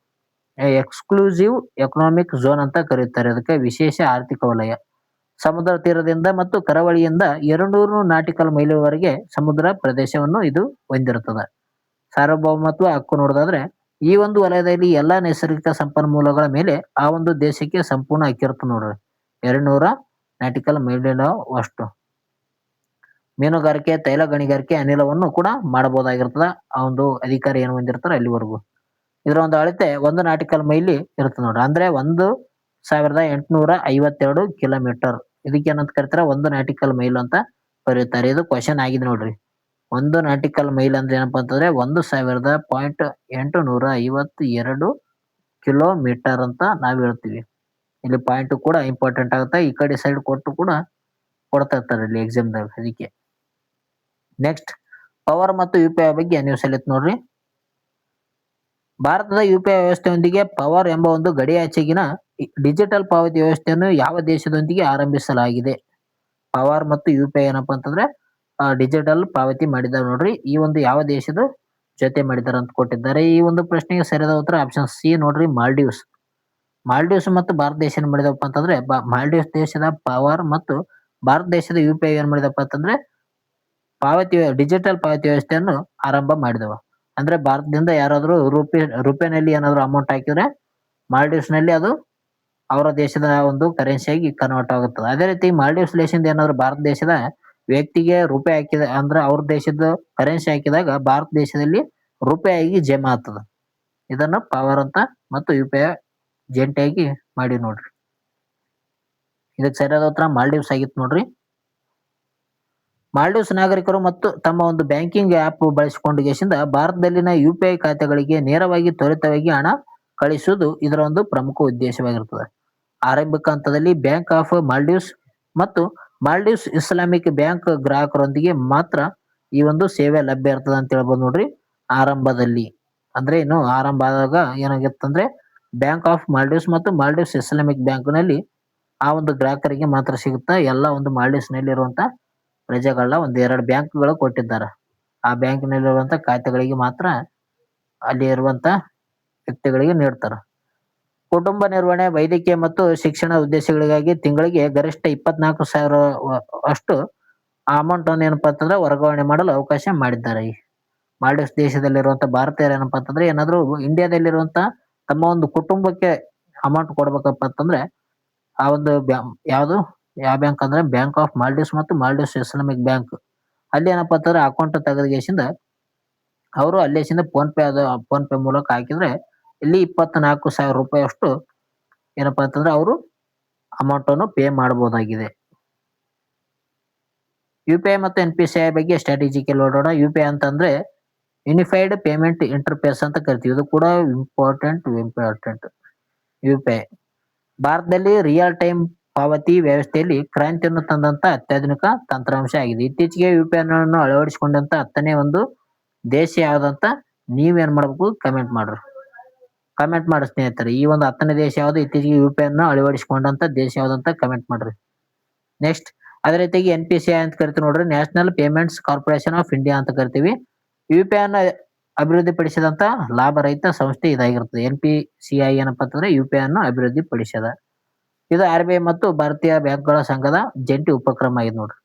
ಎಕ್ಸ್ಕ್ಲೂಸಿವ್ ಎಕನಾಮಿಕ್ ಝೋನ್ ಅಂತ ಕರೀತಾರೆ. ಅದಕ್ಕೆ ವಿಶೇಷ ಆರ್ಥಿಕ ವಲಯ. ಸಮುದ್ರ ತೀರದಿಂದ ಮತ್ತು ಕರಾವಳಿಯಿಂದ 200 ನಾಟಿಕಲ್ ಮೈಲಿವರೆಗೆ ಸಮುದ್ರ ಪ್ರದೇಶವನ್ನು ಇದು ಹೊಂದಿರುತ್ತದೆ. ಸಾರ್ವಭೌಮತ್ವ ಹಕ್ಕು ನೋಡೋದಾದ್ರೆ ಈ ಒಂದು ವಲಯದಲ್ಲಿ ಎಲ್ಲಾ ನೈಸರ್ಗಿಕ ಸಂಪನ್ಮೂಲಗಳ ಮೇಲೆ ಆ ಒಂದು ದೇಶಕ್ಕೆ ಸಂಪೂರ್ಣ ಹಕ್ಕಿರುತ್ತೆ ನೋಡ್ರಿ. 200 ನಾಟಿಕಲ್ ಮೈಲಿನ ಅಷ್ಟು. ಮೀನುಗಾರಿಕೆ, ತೈಲ ಗಣಿಗಾರಿಕೆ, ಅನಿಲವನ್ನು ಕೂಡ ಮಾಡಬಹುದಾಗಿರ್ತದ. ಆ ಒಂದು ಅಧಿಕಾರಿ ಏನು ಹೊಂದಿರ್ತಾರೆ ಅಲ್ಲಿವರೆಗೂ. ಇದರ ಒಂದು ಅಳತೆ 1 ನಾಟಿಕಲ್ ಮೈಲಿ ಇರುತ್ತೆ ನೋಡ್ರಿ. ಅಂದ್ರೆ 1852 ಕಿಲೋಮೀಟರ್. ಇದಕ್ಕೆ ಏನಂತ ಕರಿತಾರೆ, 1 ನಾಟಿಕಲ್ ಮೈಲ್ ಅಂತ ಕರೀತಾರೆ. ಇದು ಕ್ವಶನ್ ಆಗಿದೆ ನೋಡ್ರಿ. 1 ನಾಟಿಕಲ್ ಮೈಲ್ ಅಂದ್ರೆ ಏನಪ್ಪಾ ಅಂತಂದ್ರೆ 1852 ಕಿಲೋಮೀಟರ್ ಅಂತ ನಾವ್ ಹೇಳ್ತೀವಿ. ಇಲ್ಲಿ ಪಾಯಿಂಟ್ ಕೂಡ ಇಂಪಾರ್ಟೆಂಟ್ ಆಗುತ್ತೆ. ಈ ಕಡೆ ಸೈಡ್ ಕೊಟ್ಟು ಕೂಡ ಕೊಡ್ತಾ ಇರ್ತಾರೆ ಇಲ್ಲಿ ಎಕ್ಸಾಮ್ದಾಗ, ಅದಕ್ಕೆ. ನೆಕ್ಸ್ಟ್, ಪವರ್ ಮತ್ತು UPI ಬಗ್ಗೆ ನ್ಯೂಸ್ ಅಲ್ಲಿ ನೋಡ್ರಿ. ಭಾರತದ UPI ವ್ಯವಸ್ಥೆಯೊಂದಿಗೆ ಪವರ್ ಎಂಬ ಒಂದು ಗಡಿಯಾಚೆಗಿನ ಡಿಜಿಟಲ್ ಪಾವತಿ ವ್ಯವಸ್ಥೆಯನ್ನು ಯಾವ ದೇಶದೊಂದಿಗೆ ಆರಂಭಿಸಲಾಗಿದೆ? ಪವರ್ ಮತ್ತು UPI ಏನಪ್ಪಾ ಅಂತಂದ್ರೆ ಡಿಜಿಟಲ್ ಪಾವತಿ ಮಾಡಿದ್ದಾರೆ ನೋಡ್ರಿ. ಈ ಒಂದು ಯಾವ ದೇಶದ ಜೊತೆ ಮಾಡಿದ್ದಾರೆ ಅಂತ ಕೊಟ್ಟಿದ್ದಾರೆ. ಈ ಒಂದು ಪ್ರಶ್ನೆಗೆ ಸರಿಯಾದ ಉತ್ತರ ಆಪ್ಷನ್ ಸಿ ನೋಡ್ರಿ, ಮಾಲ್ಡೀವ್ಸ್. ಮಾಲ್ಡೀವ್ಸ್ ಮತ್ತು ಭಾರತ ದೇಶ ಏನ್ ಮಾಡಿದಪ್ಪ ಅಂತಂದ್ರೆ ಮಾಲ್ಡೀವ್ಸ್ ದೇಶದ ಪವರ್ ಮತ್ತು ಭಾರತ ದೇಶದ UPI ಏನ್ ಮಾಡಿದಪ್ಪ ಅಂತಂದ್ರೆ ಡಿಜಿಟಲ್ ಪಾವತಿ ವ್ಯವಸ್ಥೆಯನ್ನು ಆರಂಭ ಮಾಡಿದವ. ಅಂದ್ರೆ ಭಾರತದಿಂದ ಯಾರಾದ್ರೂ ರುಪೇನಲ್ಲಿ ಏನಾದ್ರು ಅಮೌಂಟ್ ಹಾಕಿದ್ರೆ ಮಾಲ್ಡೀವ್ಸ್ ನಲ್ಲಿ ಅದು ಅವರ ದೇಶದ ಒಂದು ಕರೆನ್ಸಿಯಾಗಿ ಕನ್ವರ್ಟ್ ಆಗುತ್ತದೆ. ಅದೇ ರೀತಿ ಮಾಲ್ಡೀವ್ಸ್ ದೇಶದಿಂದ ಏನಾದ್ರು ಭಾರತ ದೇಶದ ವ್ಯಕ್ತಿಗೆ ರೂಪಾಯಿ ಹಾಕಿದ ಅಂದ್ರೆ ಅವ್ರ ದೇಶದ ಕರೆನ್ಸಿ ಹಾಕಿದಾಗ ಭಾರತ ದೇಶದಲ್ಲಿ ರೂಪಾಯಿ ಜಮಾ ಆಗ್ತದ. ಇದನ್ನ ಪವರ್ ಅಂತ ಮತ್ತು UPI ಜಂಟಿಯಾಗಿ ಮಾಡಿ ನೋಡ್ರಿ. ಇದಕ್ಕೆ ಸರಿಯಾದ ಉತ್ತರ ಮಾಲ್ಡೀವ್ಸ್ ಆಗಿತ್ತು ನೋಡ್ರಿ. ಮಾಲ್ಡೀವ್ಸ್ ನಾಗರಿಕರು ಮತ್ತು ತಮ್ಮ ಒಂದು ಬ್ಯಾಂಕಿಂಗ್ ಆ್ಯಪ್ ಬಳಸಿಕೊಂಡು ಭಾರತದಲ್ಲಿನ UPI ಖಾತೆಗಳಿಗೆ ನೇರವಾಗಿ ತ್ವರಿತವಾಗಿ ಹಣ ಕಳಿಸುವುದು ಇದರ ಒಂದು ಪ್ರಮುಖ ಉದ್ದೇಶವಾಗಿರುತ್ತದೆ. ಆರಂಭಿಕ ಹಂತದಲ್ಲಿ ಬ್ಯಾಂಕ್ ಆಫ್ ಮಾಲ್ಡೀವ್ಸ್ ಮತ್ತು ಮಾಲ್ಡೀವ್ಸ್ ಇಸ್ಲಾಮಿಕ್ ಬ್ಯಾಂಕ್ ಗ್ರಾಹಕರೊಂದಿಗೆ ಮಾತ್ರ ಈ ಒಂದು ಸೇವೆ ಲಭ್ಯ ಇರ್ತದೆ ಅಂತ ಹೇಳ್ಬೋದು ನೋಡ್ರಿ. ಆರಂಭದಲ್ಲಿ ಅಂದ್ರೆ ಇನ್ನು ಆರಂಭ ಆದಾಗ ಏನಾಗಿತ್ತಂದ್ರೆ ಬ್ಯಾಂಕ್ ಆಫ್ ಮಾಲ್ಡೀವ್ಸ್ ಮತ್ತು ಮಾಲ್ಡೀವ್ಸ್ ಇಸ್ಲಾಮಿಕ್ ಬ್ಯಾಂಕ್ ನಲ್ಲಿ ಆ ಒಂದು ಗ್ರಾಹಕರಿಗೆ ಮಾತ್ರ ಸಿಗುತ್ತಾ. ಎಲ್ಲ ಒಂದು ಮಾಲ್ಡೀವ್ಸ್ ನಲ್ಲಿ ಇರುವಂತ ಪ್ರಜೆಗಳನ್ನ 2 ಬ್ಯಾಂಕ್ಗಳು ಕೊಟ್ಟಿದ್ದಾರೆ. ಆ ಬ್ಯಾಂಕಿನಲ್ಲಿರುವಂತ ಖಾತೆಗಳಿಗೆ ಮಾತ್ರ ಅಲ್ಲಿ ಇರುವಂತ ವ್ಯಕ್ತಿಗಳಿಗೆ ನೀಡ್ತಾರೆ. ಕುಟುಂಬ ನಿರ್ವಹಣೆ, ವೈದ್ಯಕೀಯ ಮತ್ತು ಶಿಕ್ಷಣ ಉದ್ದೇಶಗಳಿಗಾಗಿ ತಿಂಗಳಿಗೆ ಗರಿಷ್ಠ 24,000 ಅಷ್ಟು ಅಮೌಂಟ್ ಅನ್ನು ಏನಪ್ಪಾ ಅಂತಂದ್ರೆ ವರ್ಗಾವಣೆ ಮಾಡಲು ಅವಕಾಶ ಮಾಡಿದ್ದಾರೆ. ಈ ಮಾಲ್ಡೀವ್ಸ್ ದೇಶದಲ್ಲಿರುವಂತ ಭಾರತೀಯರು ಏನಪ್ಪಾ ಅಂತಂದ್ರೆ ಏನಾದ್ರು ಇಂಡಿಯಾದಲ್ಲಿರುವಂತ ತಮ್ಮ ಒಂದು ಕುಟುಂಬಕ್ಕೆ ಅಮೌಂಟ್ ಕೊಡ್ಬೇಕಪ್ಪ ಅಂತಂದ್ರೆ ಆ ಒಂದು ಯಾವ ಬ್ಯಾಂಕ್ ಅಂದ್ರೆ ಬ್ಯಾಂಕ್ ಆಫ್ ಮಾಲ್ಡೀವ್ಸ್ ಮತ್ತು ಮಾಲ್ಡೀವ್ಸ್ ಇಸ್ಲಾಮಿಕ್ ಬ್ಯಾಂಕ್ ಅಲ್ಲಿ ಏನಪ್ಪಾ ಅಂತಂದ್ರೆ ಅಕೌಂಟ್ ತೆಗೆದಗೇಶಿಂದ ಅವರು ಅಲ್ಲೇಶಿಂದ ಫೋನ್ ಪೇ ಮೂಲಕ ಹಾಕಿದ್ರೆ ಇಲ್ಲಿ 24,000 ರೂಪಾಯಿ ಅಷ್ಟು ಏನಪ್ಪಾ ಅಂತಂದ್ರೆ ಅವರು ಅಮೌಂಟ್ ಅನ್ನು ಪೇ ಮಾಡಬಹುದಾಗಿದೆ. UPI ಮತ್ತು NPCI ಬಗ್ಗೆ ಸ್ಟ್ರಾಟಜಿಕಲ್ ನೋಡೋಣ. UPI ಅಂತಂದ್ರೆ ಯೂನಿಫೈಡ್ ಪೇಮೆಂಟ್ ಇಂಟರ್ಫೇಸ್ ಅಂತ ಕರಿತೀವಿ. ಇದು ಕೂಡ ಇಂಪಾರ್ಟೆಂಟ್. UPI ಭಾರತದಲ್ಲಿ ರಿಯಲ್ ಟೈಮ್ ಪಾವತಿ ವ್ಯವಸ್ಥೆಯಲ್ಲಿ ಕ್ರಾಂತಿಯನ್ನು ತಂದಂತ ಅತ್ಯಾಧುನಿಕ ತಂತ್ರಾಂಶ ಆಗಿದೆ. ಇತ್ತೀಚೆಗೆ UPI ಅನ್ನು ಅಳವಡಿಸಿಕೊಂಡಂತ 10ನೇ ಒಂದು ದೇಶ ಯಾವ್ದಂತ ನೀವೇನ್ ಮಾಡ್ಬೇಕು, ಕಮೆಂಟ್ ಮಾಡ್ರಿ. ಕಮೆಂಟ್ ಮಾಡಿ ಸ್ನೇಹಿತರೆ. ಈ ಒಂದು 10ನೇ ದೇಶ ಯಾವ್ದು, ಇತ್ತೀಚೆಗೆ UPI ಅನ್ನು ಅಳವಡಿಸಿಕೊಂಡಂತ ದೇಶ ಯಾವ್ದಂತ ಕಮೆಂಟ್ ಮಾಡ್ರಿ. ನೆಕ್ಸ್ಟ್, ಅದೇ ರೀತಿಯಾಗಿ NPCI ಅಂತ ಕರಿತೀವಿ ನೋಡ್ರಿ, national payments corporation of India ಅಂತ ಕರಿತೀವಿ. UPI ಅನ್ನು ಅಭಿವೃದ್ಧಿ ಪಡಿಸಿದಂತ ಲಾಭರಹಿತ ಸಂಸ್ಥೆ ಇದಾಗಿರ್ತದೆ. NPCI ಏನಪ್ಪಾ ಅಂತಂದ್ರೆ UPI ಅನ್ನು ಅಭಿವೃದ್ಧಿ ಪಡಿಸದ. ಇದು RBI ಮತ್ತು ಭಾರತೀಯ ಬ್ಯಾಂಕ್ಗಳ ಸಂಘದ ಜಂಟಿ ಉಪಕ್ರಮ ಆಗಿದೆ ನೋಡ್ರಿ.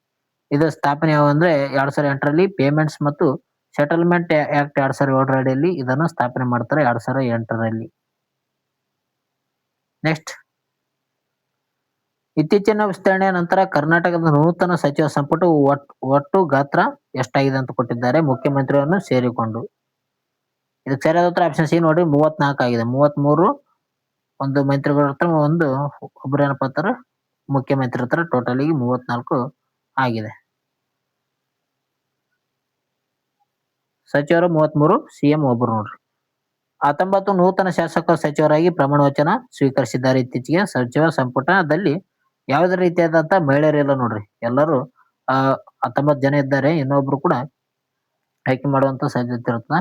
ಇದು ಸ್ಥಾಪನೆ ಯಾವಂದ್ರೆ 2008ರಲ್ಲಿ ಪೇಮೆಂಟ್ಸ್ ಮತ್ತು ಸೆಟಲ್ಮೆಂಟ್ ಆಕ್ಟ್ 2007 ಅಡಿಯಲ್ಲಿ ಇದನ್ನು ಸ್ಥಾಪನೆ ಮಾಡ್ತಾರೆ 2008ರಲ್ಲಿ. ನೆಕ್ಸ್ಟ್, ಇತ್ತೀಚಿನ ವಿಸ್ತರಣೆಯ ನಂತರ ಕರ್ನಾಟಕದ ನೂತನ ಸಚಿವ ಸಂಪುಟ ಒಟ್ಟು ಗಾತ್ರ ಎಷ್ಟಾಗಿದೆ ಅಂತ ಕೊಟ್ಟಿದ್ದಾರೆ, ಮುಖ್ಯಮಂತ್ರಿಯನ್ನು ಸೇರಿಕೊಂಡು. ಇದಕ್ಕೆ ಸರಿಯಾದ ಉತ್ತರ ಆಪ್ಷನ್ ಸಿ ನೋಡಿ, 34 ಆಗಿದೆ. 33 ಒಂದು ಮಂತ್ರಿಗಳು ಇರ್ತಾರೆ, ಒಬ್ರು ಏನಪ್ಪಾ ಅಂತಾರೆ ಮುಖ್ಯಮಂತ್ರಿ ಇರ್ತಾರೆ. ಟೋಟಲಿಗೆ 34 ಆಗಿದೆ. ಸಚಿವರು 33, CM ಒಬ್ರು ನೋಡ್ರಿ. 19 ನೂತನ ಶಾಸಕ ಸಚಿವರಾಗಿ ಪ್ರಮಾಣ ವಚನ ಸ್ವೀಕರಿಸಿದ್ದಾರೆ. ಇತ್ತೀಚೆಗೆ ಸಚಿವ ಸಂಪುಟದಲ್ಲಿ ಯಾವುದೇ ರೀತಿಯಾದಂತ ಮಹಿಳೆಯರಿಲ್ಲ ನೋಡ್ರಿ. ಎಲ್ಲರೂ 19 ಜನ ಇದ್ದಾರೆ. ಇನ್ನೊಬ್ರು ಕೂಡ ಆಯ್ಕೆ ಮಾಡುವಂತ ಸಾಧ್ಯತೆ ಇರುತ್ತ.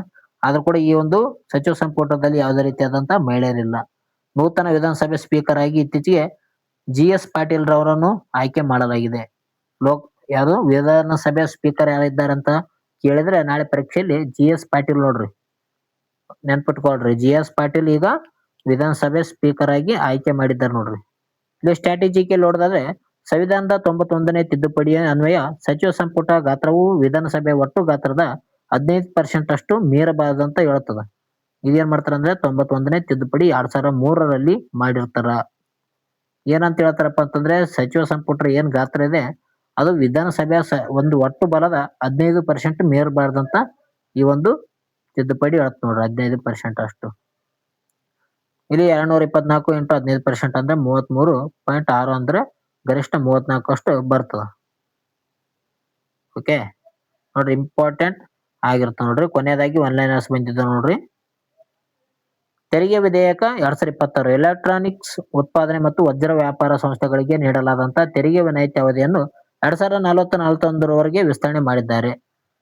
ಆದ್ರೂ ಕೂಡ ಈ ಒಂದು ಸಚಿವ ಸಂಪುಟದಲ್ಲಿ ಯಾವುದೇ ರೀತಿಯಾದಂತ ಮಹಿಳೆಯರಿಲ್ಲ. ನೂತನ ವಿಧಾನಸಭೆ ಸ್ಪೀಕರ್ ಆಗಿ ಇತ್ತೀಚೆಗೆ GS ಪಾಟೀಲ್ ರವರನ್ನು ಆಯ್ಕೆ ಮಾಡಲಾಗಿದೆ. ಯಾವುದು ವಿಧಾನಸಭೆ ಸ್ಪೀಕರ್ ಯಾರಿದ್ದಾರೆ ಅಂತ ಕೇಳಿದ್ರೆ ನಾಳೆ ಪರೀಕ್ಷೆಯಲ್ಲಿ GS ಪಾಟೀಲ್ ನೋಡ್ರಿ, ನೆನ್ಪಿಟ್ಕೊಳ್ರಿ. GS ಪಾಟೀಲ್ ಈಗ ವಿಧಾನಸಭೆ ಸ್ಪೀಕರ್ ಆಗಿ ಆಯ್ಕೆ ಮಾಡಿದ್ದಾರೆ ನೋಡ್ರಿ. ಇಲ್ಲಿ ಸ್ಟ್ರಾಟಜಿಕಲ್ ನೋಡಿದ್ರೆ ಸಂವಿಧಾನದ 91ನೇ ತಿದ್ದುಪಡಿಯ ಅನ್ವಯ ಸಚಿವ ಸಂಪುಟ ಗಾತ್ರವು ವಿಧಾನಸಭೆ ಒಟ್ಟು ಗಾತ್ರದ 15% ಅಷ್ಟು ಮೀರಬಾರದಂತ ಹೇಳ್ತದ. ಇದೇನ್ ಮಾಡ್ತಾರ ಅಂದ್ರೆ 91ನೇ ತಿದ್ದುಪಡಿ 2003ರಲ್ಲಿ ಮಾಡಿರ್ತಾರ. ಏನಂತ ಹೇಳ್ತಾರಪ್ಪ ಅಂತಂದ್ರೆ ಸಚಿವ ಸಂಪುಟ ಏನ್ ಗಾತ್ರ ಇದೆ ಅದು ವಿಧಾನಸಭೆಯ ಒಂದು ಒಟ್ಟು ಬಲದ 15% ಮೀರಬಾರ್ದಂತ ಈ ಒಂದು ತಿದ್ದುಪಡಿ ಹೇಳ್ತ ನೋಡ್ರಿ 15% ಅಷ್ಟು. ಇಲ್ಲಿ 224 ಇಂಟು 15% ಅಂದ್ರೆ 33.6 ಅಂದ್ರೆ ಗರಿಷ್ಠ 34 ಅಷ್ಟು ಬರ್ತದ. ಓಕೆ ನೋಡ್ರಿ ಇಂಪಾರ್ಟೆಂಟ್ ಆಗಿರ್ತ ನೋಡ್ರಿ. ಕೊನೆಯದಾಗಿ ಒನ್ಲೈನರ್ಸ್ ಬಂದಿದ್ದ ನೋಡ್ರಿ. ತೆರಿಗೆ ವಿಧೇಯಕ 2026 ಎಲೆಕ್ಟ್ರಾನಿಕ್ಸ್ ಉತ್ಪಾದನೆ ಮತ್ತು ವಜ್ರ ವ್ಯಾಪಾರ ಸಂಸ್ಥೆಗಳಿಗೆ ನೀಡಲಾದಂತಹ ತೆರಿಗೆ ವಿನಾಯಿತಿ ಅವಧಿಯನ್ನು 2041 ವಿಸ್ತರಣೆ ಮಾಡಿದ್ದಾರೆ.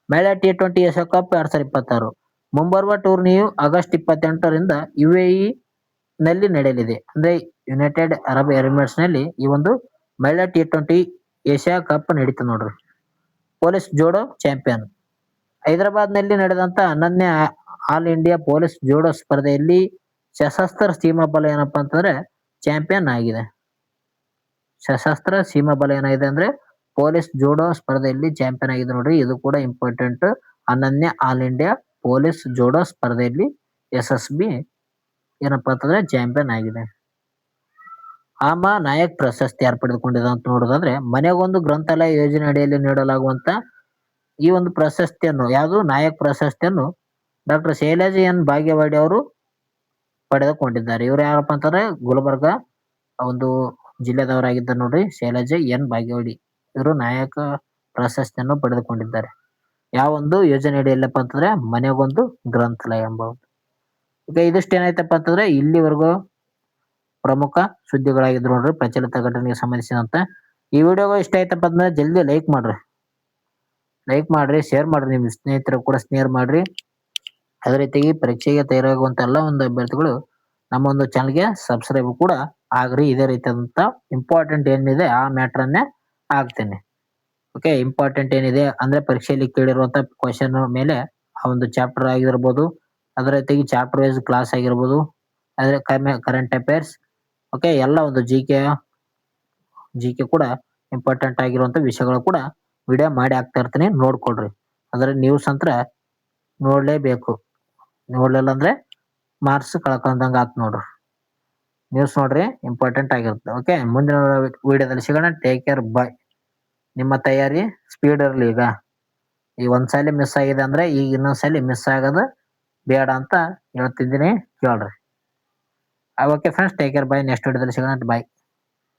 ಮಹಿಳಾ T20 ಏಷ್ಯಾಕಪ್ 2026 ಮುಂಬರುವ ಟೂರ್ನಿಯು ಆಗಸ್ಟ್ 28ರಿಂದ UAE ನಲ್ಲಿ ನಡೆಯಲಿದೆ. ಅಂದ್ರೆ ಯುನೈಟೆಡ್ ಅರಬ್ ಎಮಿರೇಟ್ಸ್ ನಲ್ಲಿ ಈ ಒಂದು ಮಹಿಳಾ T20 ಏಷ್ಯಾ ಕಪ್ ನಡೀತದೆ ನೋಡ್ರಿ. ಪೊಲೀಸ್ ಜೋಡೋ ಚಾಂಪಿಯನ್ ಹೈದರಾಬಾದ್ ನಲ್ಲಿ ನಡೆದಂತ 11ನೇ ಆಲ್ ಇಂಡಿಯಾ ಪೊಲೀಸ್ ಜೋಡೋ ಸ್ಪರ್ಧೆಯಲ್ಲಿ ಸಶಸ್ತ್ರ ಸೀಮಾ ಬಲ ಏನಪ್ಪಾ ಅಂತಂದ್ರೆ ಚಾಂಪಿಯನ್ ಆಗಿದೆ. ಸಶಸ್ತ್ರ ಸೀಮಾ ಬಲ ಏನಾಗಿದೆ ಅಂದ್ರೆ ಪೊಲೀಸ್ ಜೋಡೋ ಸ್ಪರ್ಧೆಯಲ್ಲಿ ಚಾಂಪಿಯನ್ ಆಗಿದೆ ನೋಡ್ರಿ. ಇದು ಕೂಡ ಇಂಪಾರ್ಟೆಂಟ್. 11ನೇ ಆಲ್ ಇಂಡಿಯಾ ಪೊಲೀಸ್ ಜೋಡೋ ಸ್ಪರ್ಧೆಯಲ್ಲಿ SSB ಏನಪ್ಪಾ ಅಂತಂದ್ರೆ ಚಾಂಪಿಯನ್ ಆಗಿದೆ. ಆಮ ನಾಯಕ್ ಪ್ರಶಸ್ತಿ ಯಾರು ಪಡೆದುಕೊಂಡಿದೆ ಅಂತ ನೋಡೋದಾದ್ರೆ ಮನೆಗೊಂದು ಗ್ರಂಥಾಲಯ ಯೋಜನೆ ಅಡಿಯಲ್ಲಿ ನೀಡಲಾಗುವಂತ ಈ ಒಂದು ಪ್ರಶಸ್ತಿಯನ್ನು ಯಾವುದು ನಾಯಕ್ ಪ್ರಶಸ್ತಿಯನ್ನು ಡಾಕ್ಟರ್ ಶೈಲಜಾ ಎನ್ ಭಾಗ್ಯವಾಡಿ ಅವರು ಪಡೆದುಕೊಂಡಿದ್ದಾರೆ. ಇವರು ಯಾರಪ್ಪ ಅಂತಂದ್ರೆ ಗುಲ್ಬರ್ಗ ಒಂದು ಜಿಲ್ಲೆದವರಾಗಿದ್ದಾರೆ ನೋಡ್ರಿ. ಶೈಲಜಾ ಎನ್ ಭಾಗ್ಯವಾಡಿ ಇವರು ನಾಯಕ ಪ್ರಶಸ್ತಿಯನ್ನು ಪಡೆದುಕೊಂಡಿದ್ದಾರೆ. ಯಾವ ಒಂದು ಯೋಜನೆ ಅಡಿಯಲ್ಲಪ್ಪ ಅಂತಂದ್ರೆ ಮನೆಗೊಂದು ಗ್ರಂಥಾಲಯ ಎಂಬ. ಈಗ ಇದಿಷ್ಟು ಏನಾಯ್ತಪ್ಪ ಅಂತಂದ್ರೆ ಇಲ್ಲಿವರೆಗೂ ಪ್ರಮುಖ ಸುದ್ದಿಗಳಾಗಿದ್ರು ನೋಡ್ರಿ ಪ್ರಚಲಿತ ಘಟನೆಗೆ ಸಂಬಂಧಿಸಿದಂತ. ಈ ವಿಡಿಯೋಗ ಇಷ್ಟ ಆಯ್ತಪ್ಪ ಅಂದ್ರೆ ಜಲ್ದಿ ಲೈಕ್ ಮಾಡ್ರಿ, ಶೇರ್ ಮಾಡ್ರಿ, ನಿಮ್ ಸ್ನೇಹಿತರು ಕೂಡ ಶೇರ್ ಮಾಡ್ರಿ. ಅದೇ ರೀತಿಯಾಗಿ ಪರೀಕ್ಷೆಗೆ ತಯಾರಾಗುವಂತ ಎಲ್ಲ ಒಂದು ಅಭ್ಯರ್ಥಿಗಳು ನಮ್ಮ ಒಂದು ಚಾನಲ್ಗೆ ಸಬ್ಸ್ಕ್ರೈಬ್ ಕೂಡ ಆಗ್ರಿ. ಇದೇ ರೀತಿಯಾದಂತ ಇಂಪಾರ್ಟೆಂಟ್ ಏನಿದೆ ಆ ಮ್ಯಾಟರ್ ಅನ್ನೇ ಆಗ್ತೇನೆ. ಓಕೆ ಇಂಪಾರ್ಟೆಂಟ್ ಏನಿದೆ ಅಂದ್ರೆ ಪರೀಕ್ಷೆಯಲ್ಲಿ ಕೇಳಿರುವಂತ ಕ್ವಶನ್ ಮೇಲೆ ಆ ಒಂದು ಚಾಪ್ಟರ್ ಆಗಿರ್ಬೋದು, ಅದೇ ರೀತಿಯಾಗಿ ಚಾಪ್ಟರ್ ವೈಸ್ ಕ್ಲಾಸ್ ಆಗಿರ್ಬೋದು, ಅದೇ ಕರೆಂಟ್ ಅಫೇರ್ಸ್, ಓಕೆ ಎಲ್ಲ ಒಂದು ಜಿಕೆ ಕೂಡ ಇಂಪಾರ್ಟೆಂಟ್ ಆಗಿರುವಂತ ವಿಷಯಗಳು ಕೂಡ ವಿಡಿಯೋ ಮಾಡಿ ಹಾಕ್ತಾ ಇರ್ತೀನಿ, ನೋಡ್ಕೊಳ್ರಿ. ಅದ್ರ ನ್ಯೂಸ್ ಅಂತ ನೋಡ್ಲೇಬೇಕು, ನೋಡ್ಲಿಲ್ಲ ಅಂದ್ರೆ ಮಾರ್ಕ್ಸ್ ಕಳ್ಕೊಂಡಂಗ ಆತ್ ನೋಡ್ರಿ. ನ್ಯೂಸ್ ನೋಡ್ರಿ ಇಂಪಾರ್ಟೆಂಟ್ ಆಗಿರುತ್ತೆ. ಓಕೆ ಮುಂದಿನ ವಿಡಿಯೋದಲ್ಲಿ ಸಿಗೋಣ. ಟೇಕ್ ಕೇರ್, ಬಾಯ್. ನಿಮ್ಮ ತಯಾರಿ ಸ್ಪೀಡ್ ಇರಲಿ. ಈಗ ಒಂದ್ಸಲಿ ಮಿಸ್ ಆಗಿದೆ ಅಂದ್ರೆ ಈಗ ಇನ್ನೊಂದ್ಸಲಿ ಮಿಸ್ ಆಗೋದು ಬೇಡ ಅಂತ ಹೇಳ್ತಿದ್ದೀನಿ, ಕೇಳ್ರಿ. ಓಕೆ ಫ್ರೆಂಡ್ಸ್, ಟೇಕ್ ಕೇರ್, ಬಾಯ್. ನೆಕ್ಸ್ಟ್ ವಿಡಿಯೋದಲ್ಲಿ ಸಿಗೋಣ, ಬಾಯ್.